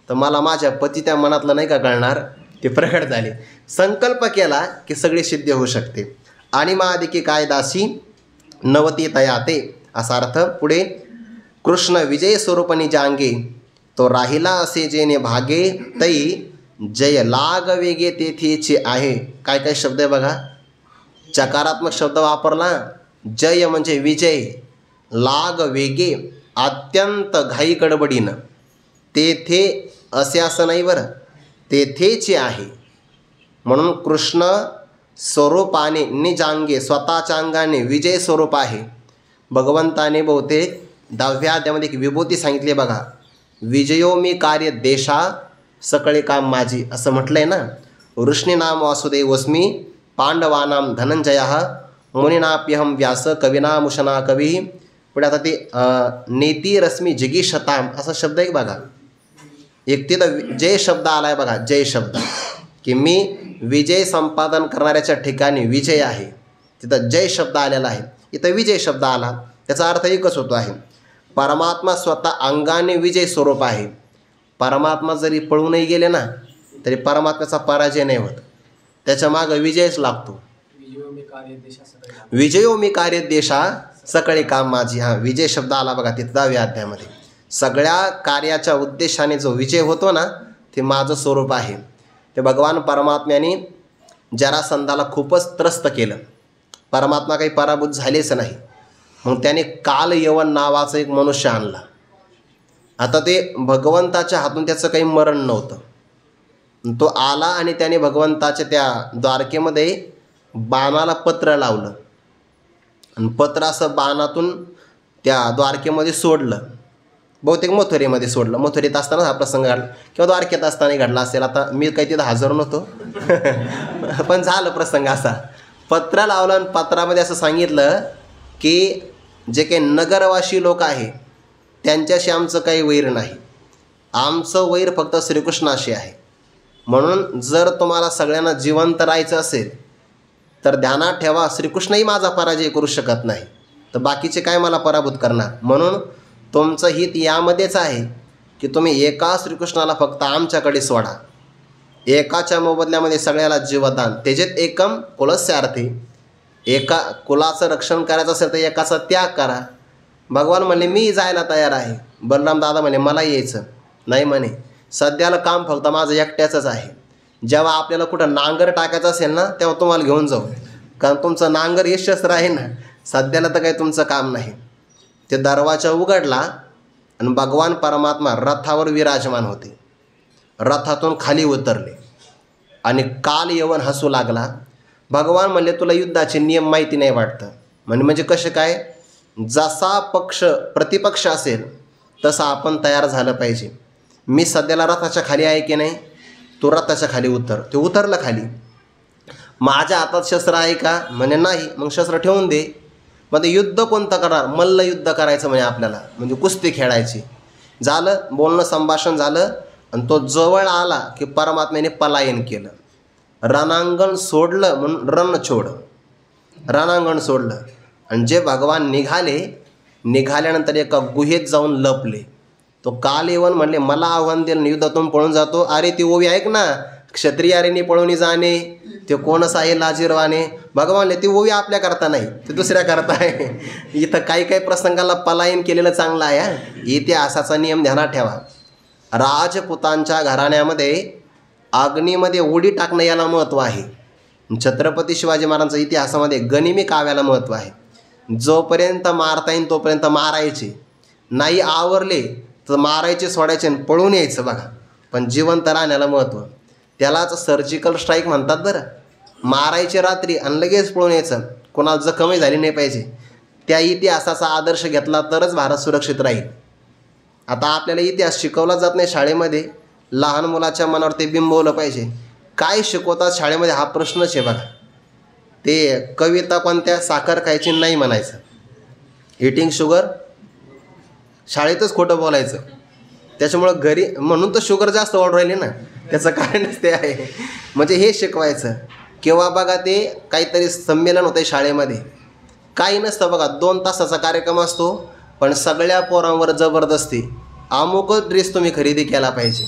तर मला माझ्या पती त्या मनातलं नाही का कळणार? ते प्रगट झाले. संकल्प केला की सगळी सिद्धी होऊ शकते. आणि महादिकी काय दासी नवती तयाते, असा अर्थ. पुढे कृष्ण विजय स्वरूपणी जांगे, तो राहिला असे जेने भागे, तई जय लाग वेगे तेथेचे आहे. काय काय शब्द आहे बघा, चकारात्मक शब्द वापरला. जय म्हणजे विजय, लाग वेगे अत्यंत घाई गडबडीनं, तेथे असे असं नाही बरं, तेथेचे आहे. म्हणून कृष्ण स्वरूपाने निजांगे, स्वतःच्या अंगाने विजय स्वरूप आहे. भगवंताने बहुतेक 10व्या अध्यायामध्ये एक विभूती सांगितली बघा, विजयो मी कार्य देशा सकळे काम माझी, असं म्हटलं आहे ना. वृष्णी नाम वासुदेवस्मी, पांडवानाम धनंजया, मुनीनाप्यहम व्यास, कविनामुशना कवी. पुढे आता ते नेती रश्मी जिगीषताम असा शब्द आहे बघा. एक तिथं जय शब्द आला आहे बघा, जय शब्द, की मी विजय संपादन करणाऱ्याच्या ठिकाणी विजय आहे, तिथं जय शब्द आलेला आहे. इथं विजय शब्द आला, त्याचा अर्थ एकच होतो आहे, परमात्मा स्वतः अंगाने विजय स्वरूप आहे. परमात्मा जरी पळूनही गेले ना तरी परमात्म्याचा पराजय नाही होत, त्याच्या मागं विजयच लागतो. विजयो मी कार्य देशा सकळे काम माझी. हा विजय शब्द आला बघा तिथं 10व्या अध्यायामध्ये. सगळ्या कार्याच्या उद्देशाने जो विजय होतो ना ते माझं स्वरूप आहे. ते भगवान परमात्म्याने जरासंधाला खूपच त्रस्त केलं. परमात्मा काही पराभूत झालेच नाही. मग त्याने काल यवन नावाचं एक मनुष्य आणला. आता ते भगवंताच्या हातून त्याचं काही मरण नव्हतं. तो आला आणि त्याने भगवंताच्या त्या द्वारकेमध्ये बाणाला पत्र लावलं आणि पत्र असं बाणातून त्या द्वारकेमध्ये सोडलं. बहुतेक मथुरेमध्ये सोडलं. मथुरेत असताना हा प्रसंग घडला किंवा द्वारकेत असताना घडला असेल. आता मी काही तिथं हजर नव्हतो पण झालं प्रसंग असा. पत्र लावलं आणि पत्रामध्ये असं सांगितलं की जे काही नगरवासी लोक आहे त्यांच्याशी आमचं काही वैर नाही, आमचं वैर फक्त श्रीकृष्णाशी आहे. म्हणून जर तुम्हाला सगळ्यांना जिवंत राहायचं असेल तर ध्यानात ठेवा, श्रीकृष्णही माझा पराजय करू शकत नाही, तर बाकीचे काय मला पराभूत करणार. म्हणून तुमचं हित यामध्येच आहे की तुम्ही एका श्रीकृष्णाला फक्त आमच्याकडे सोडा. एकाच्या मोबदल्यामध्ये सगळ्याला जीवदान, तेजेत एकम कुलस्यार्थी. एका कुलाचं रक्षण करायचं असेल तर एकाचा त्याग करा. भगवान म्हणले मी जायला तयार आहे. बलराम दादा म्हणे मला यायचं नाही म्हणे, सध्याला काम फक्त माझं एकट्याचंच आहे. जेव्हा आपल्याला कुठं नांगर टाकायचं असेल ना तेव्हा तुम्हाला घेऊन जाऊ, कारण तुमचं नांगर हे शस्त्र आहे ना, सध्याला तर काही तुमचं काम नाही. ते दरवाजा उघडला आणि भगवान परमात्मा रथावर विराजमान होते. रथातून खाली उतरले आणि काल यवन हसू लागला. भगवान म्हणले तुला युद्धाचे नियम माहिती नाही वाटतं. म्हणजे कसे काय? जसा पक्ष प्रतिपक्ष असेल तसं आपण तयार झालं पाहिजे. मी सध्याला रथाच्या खाली आहे की नाही, तू रथाच्या खाली उतर. ते उतरलं खाली. माझ्या हातात शस्त्र आहे का? म्हणे नाही. मग शस्त्र ठेवून दे. मग ते युद्ध कोणतं करणार? मल्ल युद्ध करायचं म्हणे आपल्याला, म्हणजे कुस्ती खेळायची. झालं बोलणं संभाषण झालं आणि तो जवळ आला की परमात्म्याने पलायन केलं. रणांगण सोडलं म्हणून रणछोड, रणांगण सोडलं. आणि जे भगवान निघाल्यानंतर एका गुहेत जाऊन लपले. तो काल येऊन म्हणले मला आव्हान दिलं युद्धातून पळून जातो. अरे ती ओवी ऐक ना, क्षत्रियारेनी पळून जाणे ते कोणच आहे लाजीरवाने. भगवान म्हणले ती ओवी आपल्या करता नाही, ते दुसऱ्या करता आहे. इथं काही प्रसंगाला पलायन केलेलं चांगलं आहे. इतिहासाचा नियम ध्यानात ठेवा. राजपुतांच्या घराण्यामध्ये अग्नीमध्ये उडी टाकणं याला महत्त्व आहे. छत्रपती शिवाजी महाराजांच्या इतिहासामध्ये गनिमी काव्याला महत्त्व आहे. जोपर्यंत मारता येईल तोपर्यंत मारायचे, नाही आवरले तर मारायचे, सोडायचे आणि पळून यायचं बघा. पण जिवंत राहण्याला महत्त्व. त्यालाच सर्जिकल स्ट्राईक म्हणतात बरं. मारायचे रात्री आणि लगेच पळून यायचं, कोणाला जखमही झाली नाही पाहिजे. त्या इतिहासाचा आदर्श घेतला तरच भारत सुरक्षित राहील. आता आपल्याला इतिहास शिकवला जात नाही शाळेमध्ये. लहान मुलाच्या मनावर ते बिंबवलं पाहिजे. काय शिकवतात शाळेमध्ये हा प्रश्नच आहे बघा. ते कविता कोणत्या, साखर खायची नाही म्हणायचं, इटिंग शुगर, शाळेतच खोटं बोलायचं. त्याच्यामुळं घरी म्हणून तर शुगर जास्त वाढू राहिली ना, त्याचं कारणच ते आहे. म्हणजे हे शिकवायचं. किंवा बघा ते काहीतरी संमेलन होतं शाळेमध्ये, काही नसतं बघा, 2 तासाचा कार्यक्रम असतो, पण सगळ्या पोरांवर जबरदस्ती अमुकच ड्रेस तुम्ही खरेदी केला पाहिजे.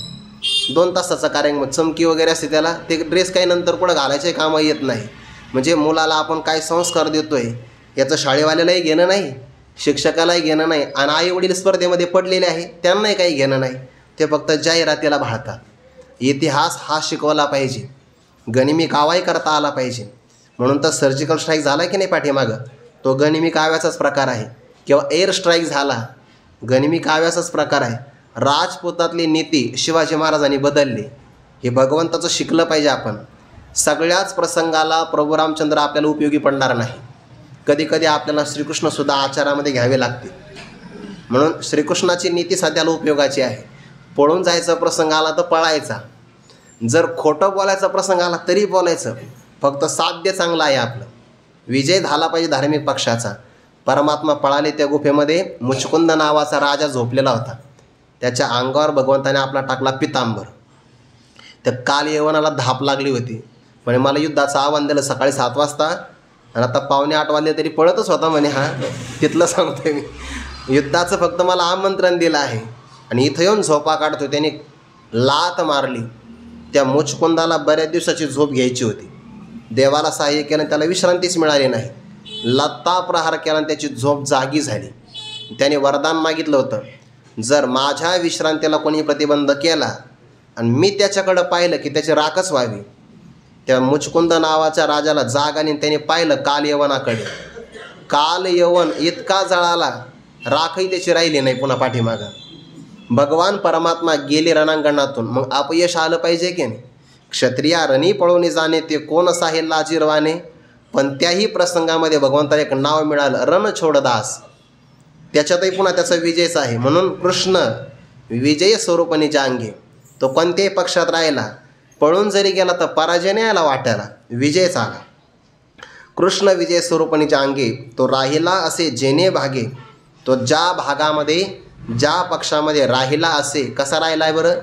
2 तासाचा कार्यक्रम, चमकी वगैरे असते त्याला, ते ड्रेस काही नंतर पुढं घालायचे कामं येत नाही. म्हणजे मुलाला आपण काय संस्कार देतोय याचं शाळेवाल्यालाही घेणं नाही, शिक्षकालाही घेणं नाही, आणि आईवडील स्पर्धेमध्ये पडलेले आहे त्यांनाही काही घेणं नाही. ते फक्त जाहिरातीला भाळतात. इतिहास हा शिकवला पाहिजे, गनिमी कावाही करता आला पाहिजे. म्हणून तर सर्जिकल स्ट्राईक झाला की नाही पाठीमागं, तो गनिमी काव्याचाच प्रकार आहे. किंवा एअर स्ट्राईक झाला, गनिमी काव्याचाच प्रकार आहे. राजपुतातली नीती शिवाजी महाराजांनी बदलली. हे भगवंताचं शिकलं पाहिजे आपण. सगळ्याच प्रसंगाला प्रभू रामचंद्र आपल्याला उपयोगी पडणार नाही. कधी कधी आपल्याला श्रीकृष्णसुद्धा आचारामध्ये घ्यावे लागते. म्हणून श्रीकृष्णाची नीती सध्याला उपयोगाची आहे. पळून जायचा प्रसंग आला तर पळायचा, जर खोटं बोलायचा प्रसंग आला तरी बोलायचं. फक्त साध्य चांगलं आहे आपलं. विजय झाला पाहिजे धार्मिक पक्षाचा. परमात्मा पळाले त्या गुफेमध्ये. मुचकुंद नावाचा राजा झोपलेला होता. त्याच्या अंगावर भगवंताने आपला टाकला पितांबर. त्या काल यवनाला धाप लागली होती. म्हणे मला युद्धाचं आव्हान दिलं सकाळी 7 वाजता आणि आता 7:45 वाजले तरी पळतच होता म्हणे. हा तिथलं सांगतोय मी. युद्धाचं फक्त मला आमंत्रण दिलं आहे आणि इथं येऊन झोपा काढतो. त्याने लात मारली. त्या मुचकुंदाला बऱ्याच दिवसाची झोप घ्यायची होती. देवाला सहाय्य केलं, त्याला विश्रांतीच मिळाली नाही. लत्ता प्रहार केला आणि त्याची झोप जागी झाली. त्याने वरदान मागितलं होतं, जर माझ्या विश्रांतीला कोणी प्रतिबंध केला आणि मी त्याच्याकडं पाहिलं की त्याची राखच व्हावी. त्या मुचकुंद नावाच्या राजाला जाग आली. त्याने पाहिलं काल यवनाकडे. काल यवन इतका जळाला, राखही त्याची राहिली नाही पुन्हा पाठीमागं. भगवान परमात्मा गेले रणांगणातून. मग अपयश आलं पाहिजे की नाही. क्षत्रिया रणी पळून जाणे ते कोण असा हे लाजीरवाने. पण त्याही प्रसंगामध्ये भगवंताला एक नाव मिळालं, रणछोडदास. त्याच्यातही पुन्हा त्याचा विजयच आहे. म्हणून कृष्ण विजय स्वरूपाने जांगे. तो कोणत्याही पक्षात राहिला, पळून जरी गेला तर पराजय नाही आला वाट्याला, विजयच आला. कृष्ण विजय स्वरूपाने जांगे. तो राहिला असे जेणे भागे. तो ज्या भागामध्ये ज्या पक्षामध्ये राहिला असे. कसा राहिला आहे बरं?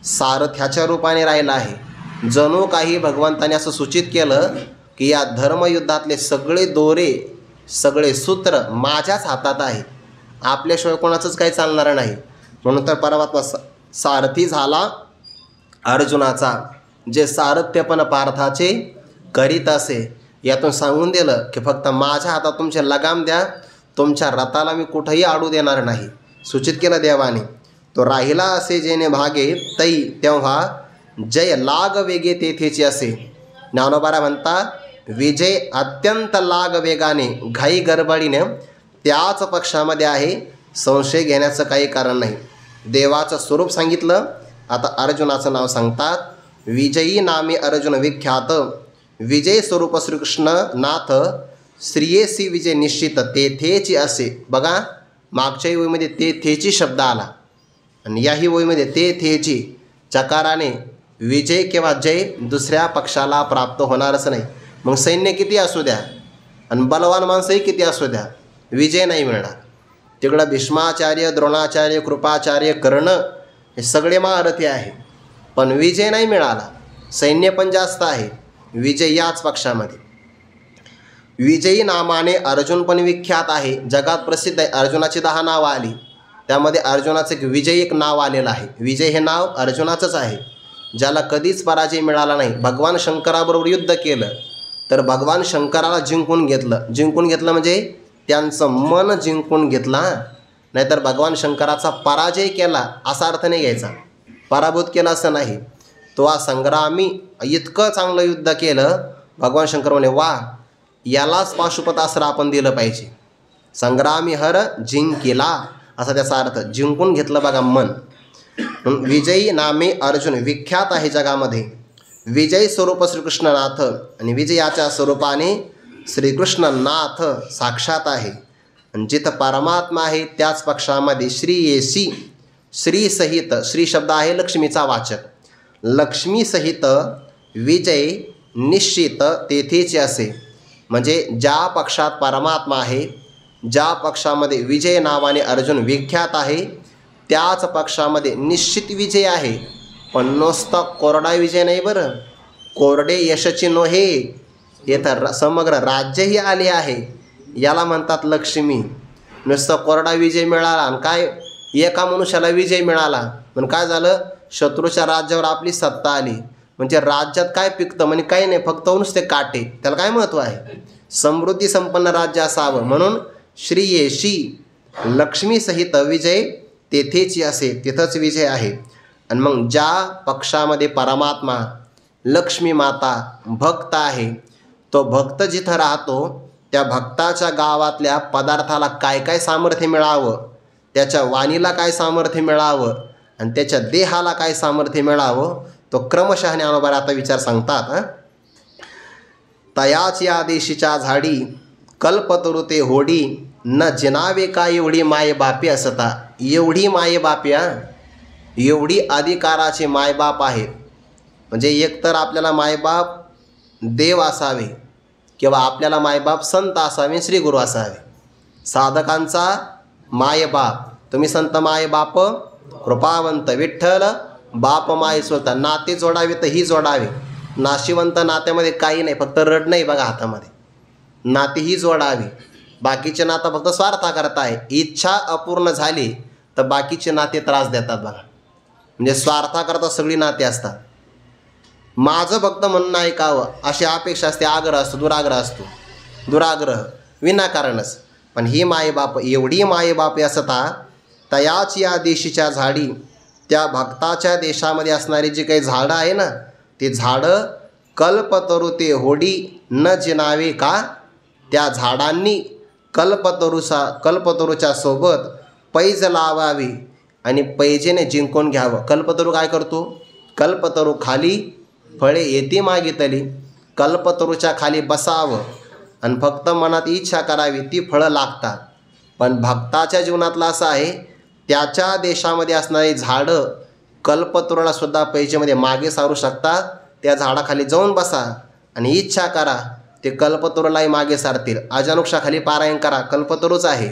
सारथ्याच्या रूपाने राहिला आहे. जणू काही भगवंताने असं सूचित केलं की या धर्मयुद्धातले सगळे दोरे, सगळे सूत्र माझ्याच हातात आहेत, आपल्याशिवाय कोणाचंच काही चालणार नाही. म्हणून तर परमात्मा सारथी झाला अर्जुनाचा. जे सारथ्यपण पार्थाचे करीत असे. यातून सांगून दिलं की फक्त माझ्या हातात तुमचे लगाम द्या, तुमच्या रथाला मी कुठंही अडू देणार नाही. सूचित केलं देवाने. तो राहिला असे जेणे भागे तै तेव्हा जय लाग वेगे तेथेची असे. ज्ञानोबा म्हणतात विजय अत्यंत लाग वेगाने घाई गडबडीने त्याच पक्षामध्ये आहे, संशय घेण्याचं काही कारण नाही. देवाचं स्वरूप सांगितलं. आता अर्जुनाचं नाव सांगतात. विजयी नामे अर्जुन विख्यात, विजय स्वरूप श्रीकृष्ण नाथ, श्रियेसी विजय निश्चित तेथेची असे. बघा मागच्याही ओळीमध्ये तेथेची शब्द आला आणि याही ओळीमध्ये तेथेची. चकाराने विजय किंवा जय दुसऱ्या पक्षाला प्राप्त होणारच नाही. मग सैन्य किती असू द्या आणि बलवान माणसंही किती असू द्या, विजय नाही मिळणार. तिकडं भीष्माचार्य, द्रोणाचार्य, कृपाचार्य, कर्ण हे सगळे महारथी आहे, पण विजय नाही मिळाला. सैन्य पण जास्त आहे, विजय याच पक्षामध्ये. विजयी नामाने अर्जुन पण विख्यात आहे, जगात प्रसिद्ध आहे. अर्जुनाची 10 नावं आली, त्यामध्ये अर्जुनाचं एक विजय एक नाव आलेलं आहे. विजय हे नाव अर्जुनाचंच आहे, ज्याला कधीच पराजय मिळाला नाही. भगवान शंकराबरोबर युद्ध केलं तर भगवान शंकराला जिंकून घेतलं. जिंकून घेतलं म्हणजे त्यांचं मन जिंकून घेतला, नाहीतर भगवान शंकराचा पराजय केला असा अर्थ नाही घ्यायचा. पराभूत केला असं नाही. तो हा संग्रामी इतकं चांगलं युद्ध केलं, भगवान शंकर म्हणे वा, यालाच पाशुपतास्त्र आपण दिलं पाहिजे. संग्रामी हर जिंकिला असा त्याचा अर्थ, जिंकून घेतलं बघा मन. विजयी नामे अर्जुन विख्यात आहे जगामध्ये. विजय स्वरूप श्रीकृष्णनाथ आणि विजयाच्या स्वरूपाने श्रीकृष्णनाथ साक्षात आहे. आणि जिथं परमात्मा आहे त्याच पक्षामध्ये श्रीयेसी, श्री सहित, श्री शब्द आहे लक्ष्मीचा वाचक, लक्ष्मी सहित विजय निश्चित तेथेचे असे. म्हणजे ज्या पक्षात परमात्मा आहे, ज्या पक्षामध्ये विजय नावाने अर्जुन विख्यात आहे, त्याच पक्षामध्ये निश्चित विजय आहे. पण नुसता कोरडा विजय नाही बरं, कोरडे यशची नोहे, येथं समग्र राज्यही आले आहे. याला म्हणतात लक्ष्मी. नुसतं कोरडा विजय मिळाला आणि काय, एका मनुष्याला विजय मिळाला पण काय झालं, शत्रूच्या राज्यावर आपली सत्ता आली. म्हणजे राज्यात काय पिकतं म्हणजे काही नाही, फक्त नुसते काटे. त्याला काय महत्त्व आहे, समृद्धी संपन्न राज्य असावं. म्हणून श्रीयेशी लक्ष्मी सहित विजय तेथेची असे, तिथंच विजय आहे. आणि मग ज्या पक्षामध्ये परमात्मा, लक्ष्मी माता, भक्त आहे, तो भक्त जिथं राहतो त्या भक्ताच्या गावातल्या पदार्थाला काय काय सामर्थ्य मिळावं, त्याच्या वाणीला काय सामर्थ्य मिळावं आणि त्याच्या देहाला काय सामर्थ्य मिळावं, तो क्रमशः ज्ञानोबा आता विचार सांगतात. तयाच या देशीच्या झाडी कल्पतरू ते होडी, न जिनावे का एवढी माये बापी असता. एवढी माये बाप्या, एवढी अधिकाराचे मायबाप आहेत. म्हणजे एकतर आपल्याला मायबाप देव असावे किंवा आपल्याला मायबाप संत असावे, श्रीगुरू असावे. साधकांचा मायबाप, तुम्ही संत मायबाप कृपावंत विठ्ठल बाप माय स्वतः. नाते जोडावे तर ही जोडावे. नाशिवंत नात्यामध्ये काही नाही, फक्त रड नाही बघा हातामध्ये. नाते ही जोडावी. बाकीचे नातं फक्त स्वार्था करताय. इच्छा अपूर्ण झाली तर बाकीचे नाते त्रास देतात बघा. म्हणजे स्वार्थाकरता सगळी नाते असतात. माझं फक्त म्हणणं ऐकावं अशी अपेक्षा असते, आग्रह असतो, दुराग्रह असतो. दुराग्रह विनाकारणच. पण ही मायबाप, एवढी मायबाप असता तयाच या देशीच्या झाडी, त्या भक्ताच्या देशामध्ये असणारी जी काही झाडं आहे ना, ते झाडं कल्पतरू ते होडी न जिनावे का. त्या झाडांनी कल्पतरूच्या सोबत पैज लावावी आणि पैजेने जिंकून घ्यावं. कल्पतरू काय करतो, कल्पतरू खाली फळे येती मागितली, कल्पतरूच्या खाली बसावं आणि फक्त मनात इच्छा करावी, ती फळं लागतात. पण भक्ताच्या जीवनातलं असं आहे, त्याच्या देशामध्ये असणारी झाडं कल्पतरूला सुद्धा पैजेमध्ये मागे सारू शकतात. त्या झाडाखाली जाऊन बसा आणि इच्छा करा, ते कल्पतरूलाही मागे सारतील. अजानुक्षाखाली पारायण करा, कल्पतरूच आहे.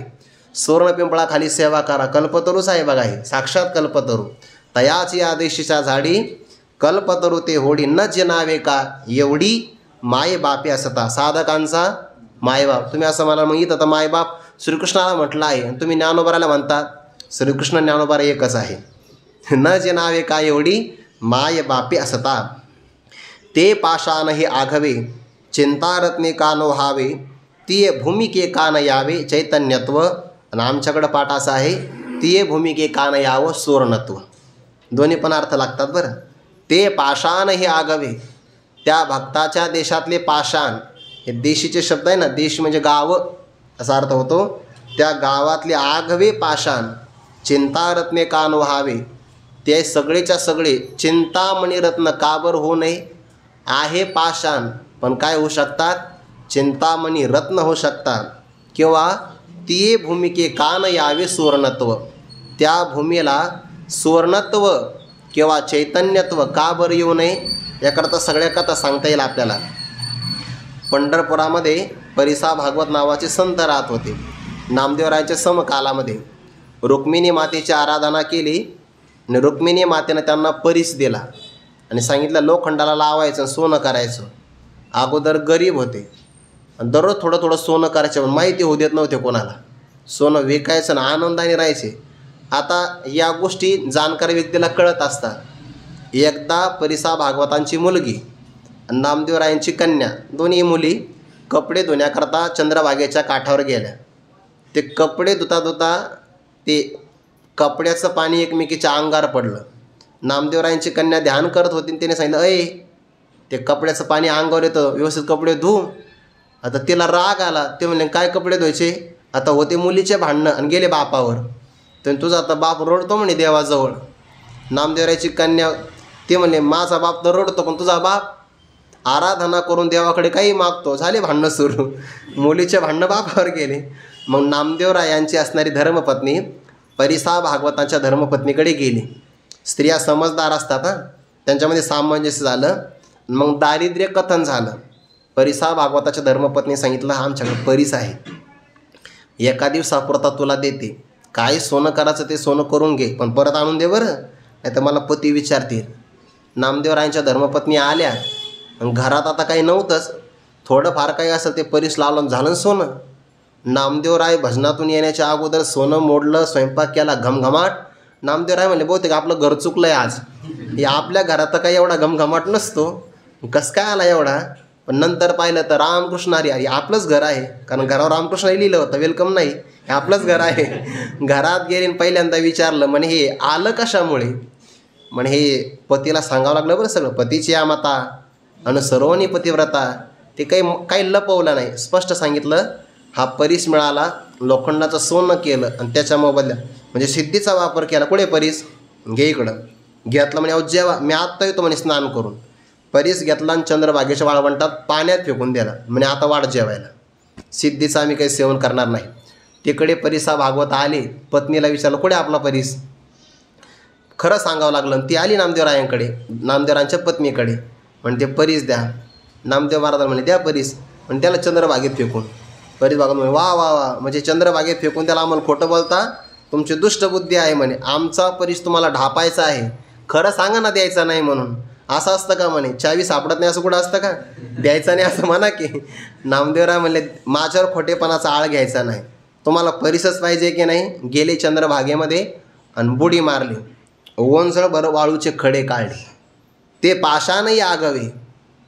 सुवर्णपिंपळाखाली सेवा करा, कल्पतरूच आहे बघा. हे साक्षात कल्पतरू. तयाच या देशीच्या झाडी कल्पतरू ते होडी न जिनावे का. एवढी मायबापी असता, साधकांचा मायबाप. तुम्ही असं मला मग इथं तर मायबाप श्रीकृष्णाला म्हटलं आहे आणि तुम्ही ज्ञानोबाला म्हणतात. श्रीकृष्ण ज्ञानोबा एकच आहे. न जिनावे का एवढी मायबापी असता. ते पाषाण हे आघवे चिंतारत्ने कान व्हावे तिये भूमिके कान यावे चैतन्यत्व. आणि आमच्याकडं पाठ असा आहे तिये भूमिके कान यावं सुवर्णत्व. दोन्ही पण अर्थ लागतात बरं. ते पाषाण हे आघवे, त्या भक्ताच्या देशातले पाषाण, हे देशीचे शब्द आहे ना, देश म्हणजे गाव असा अर्थ होतो. त्या गावातले आघवे पाषाण चिंतारत्ने कान व्हावे, ते सगळेच्या सगळे चिंतामणी रत्न का बरं होऊ नये. आहे पाषाण पण काय होऊ शकतात, चिंतामणी रत्न होऊ शकतात. किंवा तिये भूमिके कान यावे सुवर्णत्व, त्या भूमीला सुवर्णत्व किंवा चैतन्यत्व का बरं येऊ नये, याकरता सगळ्या कथा सांगता येईल आपल्याला. पंढरपुरामध्ये परिसा भागवत नावाचे संत राहत होते. नामदेवरायांच्या समकालामध्ये रुक्मिणी मातेची आराधना केली आणि रुक्मिणी मातेनं त्यांना परीस दिला आणि सांगितलं लोखंडाला लावायचं, सोनं करायचं. अगोदर गरीब होते, दररोज थोडं थोडं सोनं करायचं, पण माहिती होऊ देत नव्हते कोणाला. सोनं विकायचं ना आनंदाने राहायचे. आता या गोष्टी जाणकार व्यक्तीला कळत असतात. एकदा परिसा भागवतांची मुलगी आणि नामदेवरायांची कन्या, दोन्ही मुली कपडे धुण्याकरता चंद्रभागेच्या काठावर गेल्या. ते कपडे धुता धुता ते कपड्याचं पाणी एकमेकीच्या अंगावर पडलं. नामदेवरायांची कन्या ध्यान करत होती, त्याने सांगितलं अय ते कपड्याचं पाणी अंगावर येतं, व्यवस्थित कपडे धु. आता तिला राग आला. ते म्हणले काय कपडे धुवायचे. आता होते मुलीचे भांडणं आणि गेले बापावर. तर तुझा आता बाप रडतो म्हणे देवाजवळ. नामदेवरायांची कन्या ते म्हणले माझा बाप तर रडतो, पण तुझा बाप आराधना करून देवाकडे काही मागतो. झाले भांडणं सुरू, मुलीचे भांडणं बापावर गेले. मग नामदेवरायांची असणारी धर्मपत्नी परिसा भागवतांच्या धर्मपत्नीकडे गेली. स्त्रिया समजदार असतात हां, त्यांच्यामध्ये सामंजस्य झालं. मग दारिद्र्य कथन झालं. परिसा भागवताच्या धर्मपत्नी सांगितलं आमच्याकडे परीस आहे, एका दिवसापुरता तुला देते, काय सोनं करायचं ते सोनं करून घे, पण परत आणून दे बरं, नाही तर मला पती विचारतील. नामदेवरायांच्या धर्मपत्नी आल्या. घरात आता काही नव्हतंच, थोडंफार काही असं ते परीस लावलं झालं सोनं. नामदेवराय भजनातून येण्याच्या अगोदर सोनं मोडलं, स्वयंपाक केला, घमघमाट. नामदेवराय म्हणले बहुतेक आपलं घर चुकलं आहे आज, हे आपल्या घरात तर काही एवढा घमघमाट नसतो, कसं काय आला एवढा. पण नंतर पाहिलं तर रामकृष्ण हरी, अरे आपलंच घर आहे, कारण घरावर रामकृष्ण लिहिलं होतं वेलकम नाही, हे आपलंच घर आहे. घरात गेले पहिल्यांदा विचारलं म्हणे हे आलं कशामुळे. म्हणे हे पतीला सांगावं लागलं बरं सगळं, पतीची या माता आणि सर्वनी पतिव्रता, ते काही लपवलं नाही, स्पष्ट सांगितलं. हा परीस मिळाला, लोखंडाचं सोनं केलं आणि त्याच्या मोबदल्यात म्हणजे सिद्धीचा वापर केला. कुठे परीस घे इकडं घेतलं म्हणे. अहो जेव्हा मी आत्ता येतो म्हणे स्नान करून. परीस घेतला आणि चंद्रभागेच्या वाळवंटात पाण्यात फेकून दिला. म्हणे आता वाढ जेवायला, सिद्धीचं आम्ही काही सेवन करणार नाही. तिकडे परिसा भागवत आले, पत्नीला विचारलं कुठे आपला परीस. खरं सांगावं लागलं. ती आली नामदेवरायांकडे, नामदेवरायांच्या पत्नीकडे, म्हणजे ते परीस द्या. नामदेव महाराज म्हणे द्या परीस, पण त्याला चंद्रभागेत फेकून. परीस भागवत म्हणे वा वा वा, म्हणजे चंद्रभागेत फेकून त्याला आम्हाला खोटं बोलता, तुमची दुष्टबुद्धी आहे म्हणे, आमचा परीस तुम्हाला ढापायचा आहे, खरं सांगा ना द्यायचा नाही म्हणून. असं असतं का म्हणे, चावी सापडत नाही असं कुठं असतं का, द्यायचं नाही असं म्हणा की. नामदेवराय म्हणले माझ्यावर खोटेपणाचा आळ घ्यायचा नाही, तुम्हाला परीसच पाहिजे की नाही. गेले चंद्रभागेमध्ये आणि बुडी मारली, ओंजळ बरं वाळूचे खडे काढले. ते पाषाणही आगवे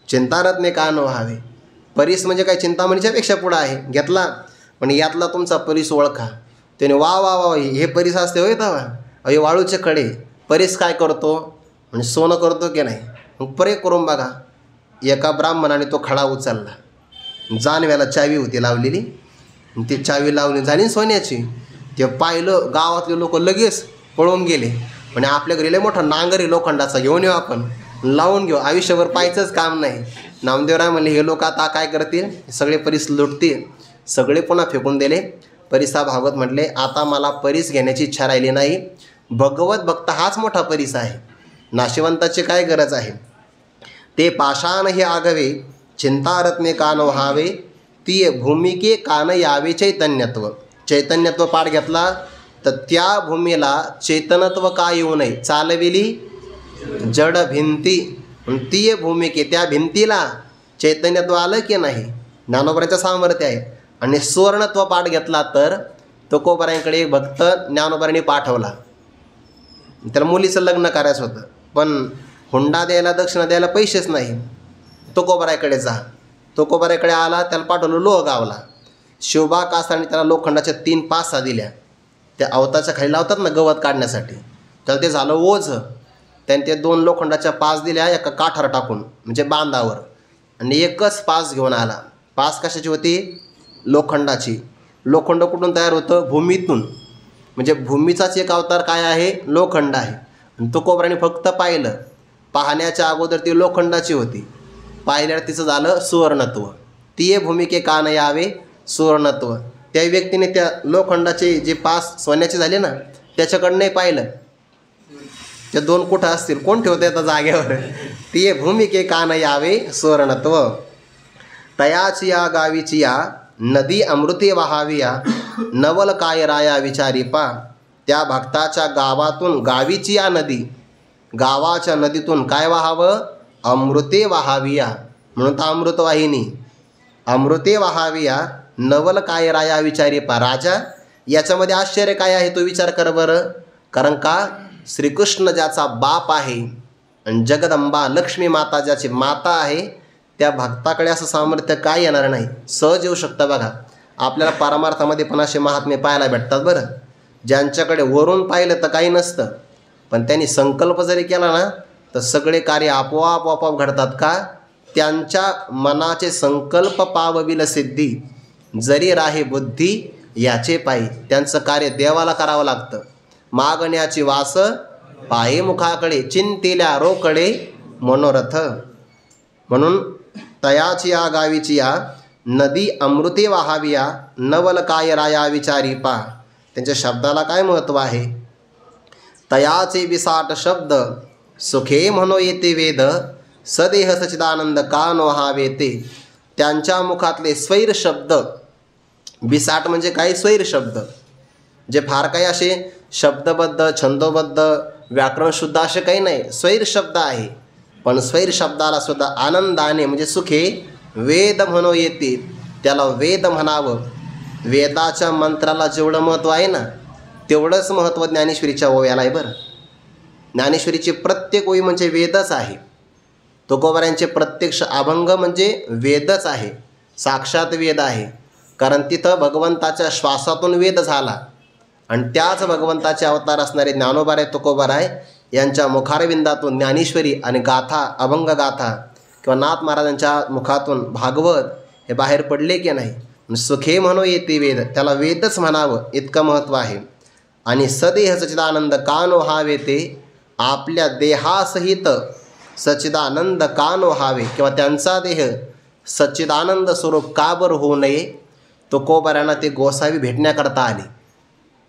चिंतारत्ने कान व्हावे. परीस म्हणजे काय चिंतामणीच्या पेक्षा पुढं आहे. घेतला पण यातला तुमचा परीस ओळखा. त्याने वा वा वा हे परीस असते होय तवा, हे वाळूचे खडे. परीस काय करतो म्हणजे सोनं करतो की नाही. मग परे करून बघा. एका ब्राह्मणाने तो खडा उचलला, जानव्याला चावी होती लावलेली, ती चावी लावली झाली सोन्याची. ते पाहिलं गावातले लोक लगेच पळून गेले. म्हणजे आपल्या घरी लय मोठा नांगरी लोखंडाचा घेऊन येऊ, आपण लावून घेऊ, आयुष्यभर पाहायचंच काम नाही. नामदेवराय म्हणले हे लोक आता काय करतील, सगळे परीस लुटतील. सगळे पुन्हा फेकून दिले. परिसा भागवत म्हटले आता मला परीस घेण्याची इच्छा राहिली नाही, भगवत भक्त हाच मोठा परीस आहे, नाशिवंताची काय गरज आहे. ते पाषाण हे आगवे चिंतारत्ने कान व्हावे, ती भूमिके कान यावे चैतन्यत्व. चैतन्यत्व पाठ घेतला तर त्या भूमीला चैतन्यत्व का येऊ नये. चालविली जड भिंती, ती भूमिके त्या भिंतीला चैतन्यत्व आलं की नाही. ज्ञानोबरांचं सामर्थ्य आहे. आणि सुवर्णत्व पाठ घेतला तर तुकोबरायांकडे एक भक्त ज्ञानोबरांनी पाठवला. त्याला मुलीचं लग्न करायचं होतं, पण हुंडा द्यायला दक्षिणा द्यायला पैसेच नाही. तुकोबाराकडे जा. तुकोबाराकडे आला, त्याला पाठवलं लोहगावला. शिवबा कासाने त्याला लोखंडाच्या 3 पासा दिल्या. त्या अवताच्या खाली लावतात ना गवत काढण्यासाठी, तर ते झालं ओझं. त्याने ते 2 लोखंडाच्या पास दिल्या एका काठावर टाकून, म्हणजे बांधावर, आणि एकच पास घेऊन आला. पास कशाची होती? लोखंडाची. लोखंड कुठून तयार होतं? भूमीतून. म्हणजे भूमीचाच एक अवतार काय आहे? लोखंड आहे. आणि तुकोबाराने फक्त पाहिलं. पाहण्याच्या अगोदर ती लोखंडाची होती, पाहिल्यावर तिचं झालं सुवर्णत्व. ती भूमिके का न यावे सुवर्णत्व. त्या व्यक्तीने त्या लोखंडाचे जे पास सोन्याचे झाले ना, त्याच्याकडं नाही पाहिलं. त्या 2 कुठं असतील, कोण ठेवतं आता जागेवर? ती भूमिके का न यावे सुवर्णत्व. तयाची या गावीची या नदी अमृते वाहाविया, नवल काय राया विचारी पा. त्या भक्ताच्या गावातून गावीची या नदी, गावाच्या नदीतून काय वाहावं? अमृते वाहाविया. म्हणून तर अमृतवाहिनी. अमृते वाहाविया, नवल काय राया विचारी पा. राजा, याच्यामध्ये आश्चर्य काय आहे तो विचार कर बरं. कारण का श्रीकृष्ण ज्याचा बाप आहे आणि जगदंबा लक्ष्मी माता ज्याची माता आहे, त्या भक्ताकडे असं सामर्थ्य काय येणार नाही? सहज येऊ शकतं. बघा, आपल्याला पारमार्थामध्ये पण असे महात्मे पाहायला भेटतात बरं, ज्यांच्याकडे वरून पाहिलं तर काही नसतं, पण त्यांनी संकल्प जरी केला ना तर सगळे कार्य आपोआप घडतात. का? त्यांच्या मनाचे संकल्प पावविल सिद्धी, जरी राहे बुद्धी याचे पायी. त्यांचं कार्य देवाला करावं लागतं. मागण्याची वास पाये मुखाकडे, चिंतेल्या रोकडे मनोरथ. म्हणून तयाची या गावीची या नदी अमृते वाहाविया, नवल काय राया विचारी पा. त्यांच्या शब्दाला काय महत्त्व आहे? तयाचे विसाट शब्द सुखे म्हणो येते वेद, सदेह सचिदानंद का नो हावे ते. त्यांच्या मुखातले स्वैर शब्द, बिसाट म्हणजे काय? स्वैर शब्द, जे फार काही असे शब्दबद्ध छंदोबद्ध व्याकरणशुद्ध असे काही नाही, स्वैर शब्द आहे. पण स्वैर शब्दाला सुद्धा आनंदाने म्हणजे सुखे वेद म्हणो येते, त्याला वेद म्हणावं. वेदाच्या मंत्राला जेवढं महत्त्व आहे ना, तेवढंच महत्त्व ज्ञानेश्वरीच्या ओव्याला आहे बरं. ज्ञानेश्वरीची प्रत्येक ओवी म्हणजे वेदच आहे. तुकोबारायांचे प्रत्यक्ष अभंग म्हणजे वेदच आहे, साक्षात वेद आहे. कारण तिथं भगवंताच्या श्वासातून वेद झाला आणि त्याच भगवंताचे अवतार असणारे ज्ञानोबाराय तुकोबाराय यांच्या मुखारविंदातून ज्ञानेश्वरी आणि गाथा, अभंग गाथा किंवा नाथ महाराजांच्या मुखातून भागवत हे बाहेर पडले की नाही. सुखे म्हणो येते वेद, त्याला वेदच म्हणावं इतकं महत्त्व आहे. आणि सदेह सच्चिदानंद का नो हावे ते, आपल्या देहासहित सच्चिदानंद का नो हावे किंवा त्यांचा देह सच्चिदानंद स्वरूप का बरं होऊ नये. तुकोबारांना ते गोसावी भेटण्याकरता आले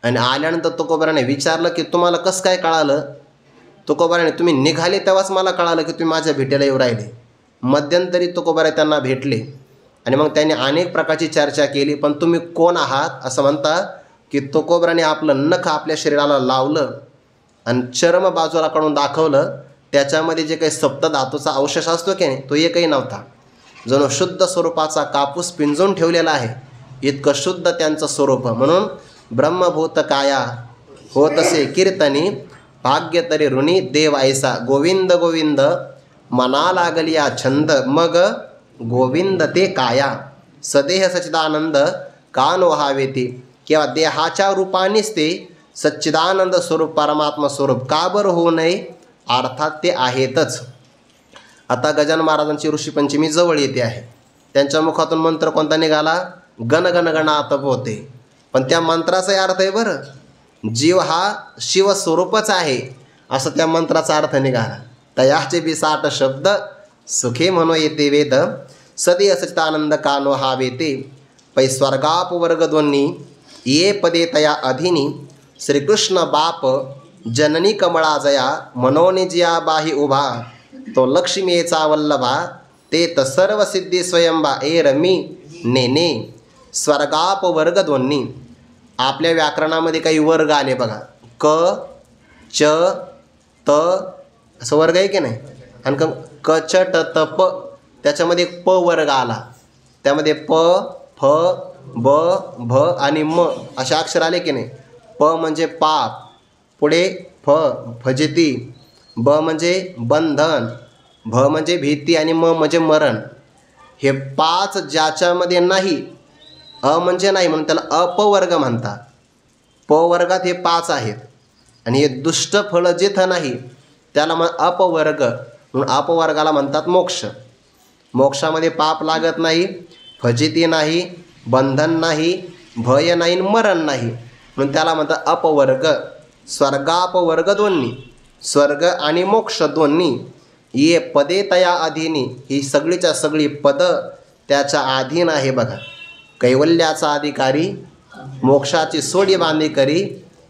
आणि आल्यानंतर तुकोबाराने विचारलं की तुम्हाला कसं काय कळालं? तुकोबाराने तुम्ही निघाले तेव्हाच मला कळालं की तुम्ही माझ्या भेटीला येऊ राहिले. मध्यंतरी तुकोबाराय त्यांना भेटले आणि मग त्यांनी अनेक प्रकारची चर्चा केली. पण तुम्ही कोण आहात असं म्हणता की तुकोबाराने आपलं नख आपल्या शरीराला लावलं आणि चर्म बाजूला काढून दाखवलं. त्याच्यामध्ये जे काही सप्तधातूचा अवशेष असतो की नाही, तो एकही नव्हता. जणू शुद्ध स्वरूपाचा कापूस पिंजून ठेवलेला आहे, इतकं शुद्ध त्यांचं स्वरूप. म्हणून ब्रह्मभूत काया होतसे कीर्तनी, भाग्य तरी ऋणी देव ऐसा. गोविंद गोविंद मना लागली या छंद, मग गोविंद ते काया. सदेह सच्चिदानंद का नो हावे ते, किंवा देहाच्या रूपानेच ते सच्चिदानंद स्वरूप परमात्मा स्वरूप का बरं होऊ नये? अर्थात ते आहेतच. आता गजानन महाराजांची ऋषीपंचमी जवळ येते आहे. त्यांच्या मुखातून मंत्र कोणता निघाला? गण गण गणात होते. पण त्या मंत्राचाही अर्थ आहे बरं, जीव हा शिवस्वरूपच आहे असं त्या मंत्राचा अर्थ निघाला. तयाचे बिसाट शब्द सुखे म्हणो येते वेद, सदे सचितानंद का नो हावे ते. पै स्वर्गाप वर्ग दोन्ही ये पदे तया अधीनी, श्रीकृष्ण बाप जननी कमळा जया, मनोनी जिया बाही उभा, तो लक्ष्मीचा वल्लभा, ते त सर्व सिद्धी स्वयंबा ए रमी नेने. स्वर्गाप वर्ग दोन्ही, आपल्या व्याकरणामध्ये काही वर्ग आले बघा, क च त असं वर्ग आहे की नाही, आणि क च ट त प, त्याच्यामध्ये एक प वर्ग आला. त्यामध्ये प फ ब भ आणि म असे अक्षर आले की नाही. प म्हणजे पाप, पुढे फ फजिती, ब म्हणजे बंधन, भ म्हणजे भीती आणि म म्हणजे मरण. हे 5 ज्याच्यामध्ये नाही, अ म्हणजे नाही म्हणून त्याला अपवर्ग म्हणतात. प वर्गात हे 5 आहेत. आणि हे दुष्ट फळ जेथं नाही त्याला अपवर्ग म्हणून अपवर्गाला म्हणतात मोक्ष. मोक्षामध्ये पाप लागत नाही, फजिती नाही, बंधन नाही, भय नाही, मरण नाही, म्हणून त्याला म्हणतात अपवर्ग. स्वर्गापवर्ग दोन्ही, स्वर्ग आणि मोक्ष दोन्ही. ये पदे तया अधीनी, ही सगळीच्या सगळी पद त्याच्या अधीन आहे बघा. कैवल्याचा अधिकारी, मोक्षाची सोडी बांधी करी,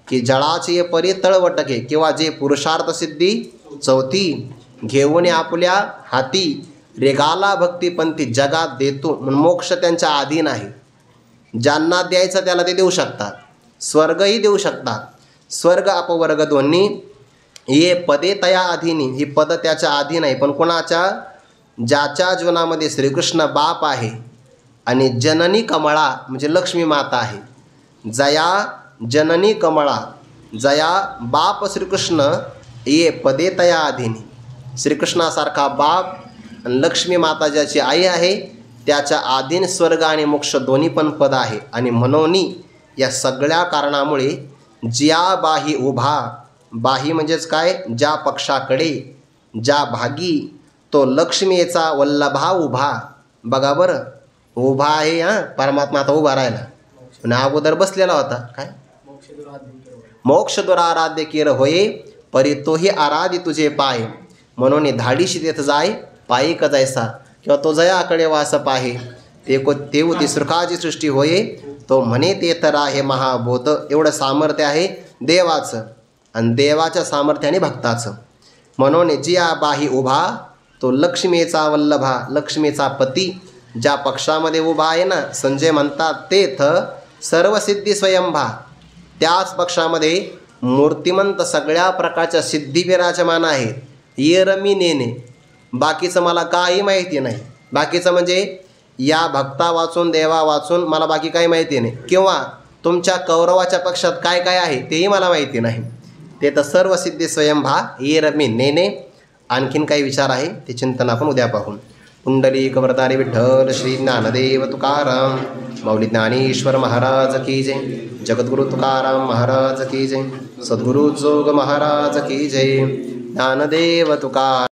की जळाची ये परी तळवटके, किंवा जे पुरुषार्थ सिद्धी चौथी घेऊन आपल्या हाती, रेगाला भक्तिपंथी जगात देतो, म्हणून मोक्ष त्यांच्या अधीन आहे. ज्यांना द्यायचं त्याला ते देऊ शकतात, स्वर्गही देऊ शकतात. स्वर्ग अपवर्ग दोन्ही. ये पदे तया अधीनी, ही पद त्याच्या अधीन आहे. पण कोणाच्या? ज्याच्या जीवनामध्ये श्रीकृष्ण बाप आहे आणि जननी कमळा म्हणजे लक्ष्मी माता आहे. जया जननी कमळा, जया बाप श्रीकृष्ण, ये पदे तया अधीनी. श्रीकृष्णासारखा बाप आणि लक्ष्मी माता ज्याची आई आहे त्याच्या अधीन स्वर्ग आणि मोक्ष दोन्ही पण पद आहे. आणि म्हणून या सगळ्या कारणामुळे ज्या बाही उभा, बाही म्हणजेच काय? ज्या पक्षाकडे, ज्या भागी, तो लक्ष्मीचा वल्लभा उभा. बघा बरं, उभा आहे. परमात्मा आता उभा राहिला, पण अगोदर बसलेला होता. काय? मोक्ष दुराराध्य केर होये, परी तोही आराधी तुझे पाय. म्हणून धाडीशी तेथ जाय, पायी क जायसा, किंवा तो जयाकडे वास पाहे. ते होती सुखाची सृष्टी होये, तो म्हणे ते तर आहे महाबोध. एवढं सामर्थ्य आहे देवाचं, आणि देवाच्या सामर्थ्याने भक्ताचं. म्हणून जिया बाही उभा, तो लक्ष्मीचा वल्लभा, लक्ष्मीचा पती ज्या पक्षामध्ये उभा आहे ना, संजय म्हणतात तेथ सर्व सिद्धी स्वयंभा. त्याच पक्षामध्ये मूर्तिमंत सगळ्या प्रकारच्या सिद्धी विराजमान आहेत. ये रमी नेने, बाकीचं मला काही माहिती नाही. बाकीचं म्हणजे या भक्ता वाचून, देवा वाचून मला बाकी काही माहिती नाही, किंवा तुमच्या कौरवाच्या पक्षात काय काय आहे तेही मला माहिती नाही. ते तर सर्व सिद्धी स्वयंभा, ये रमी नेने. आणखीन काही विचार आहे ते चिंतन आपण उद्या पाहू. पुंडलिक वरदारी विठ्ठल श्री ज्ञानदेव तुकाराम, माऊली ज्ञानेश्वर महाराज की जय. जगद्गुरु तुकाराम महाराज की जय. सद्गुरु जोग महाराज की जय. ज्ञानदेव तुकाराम.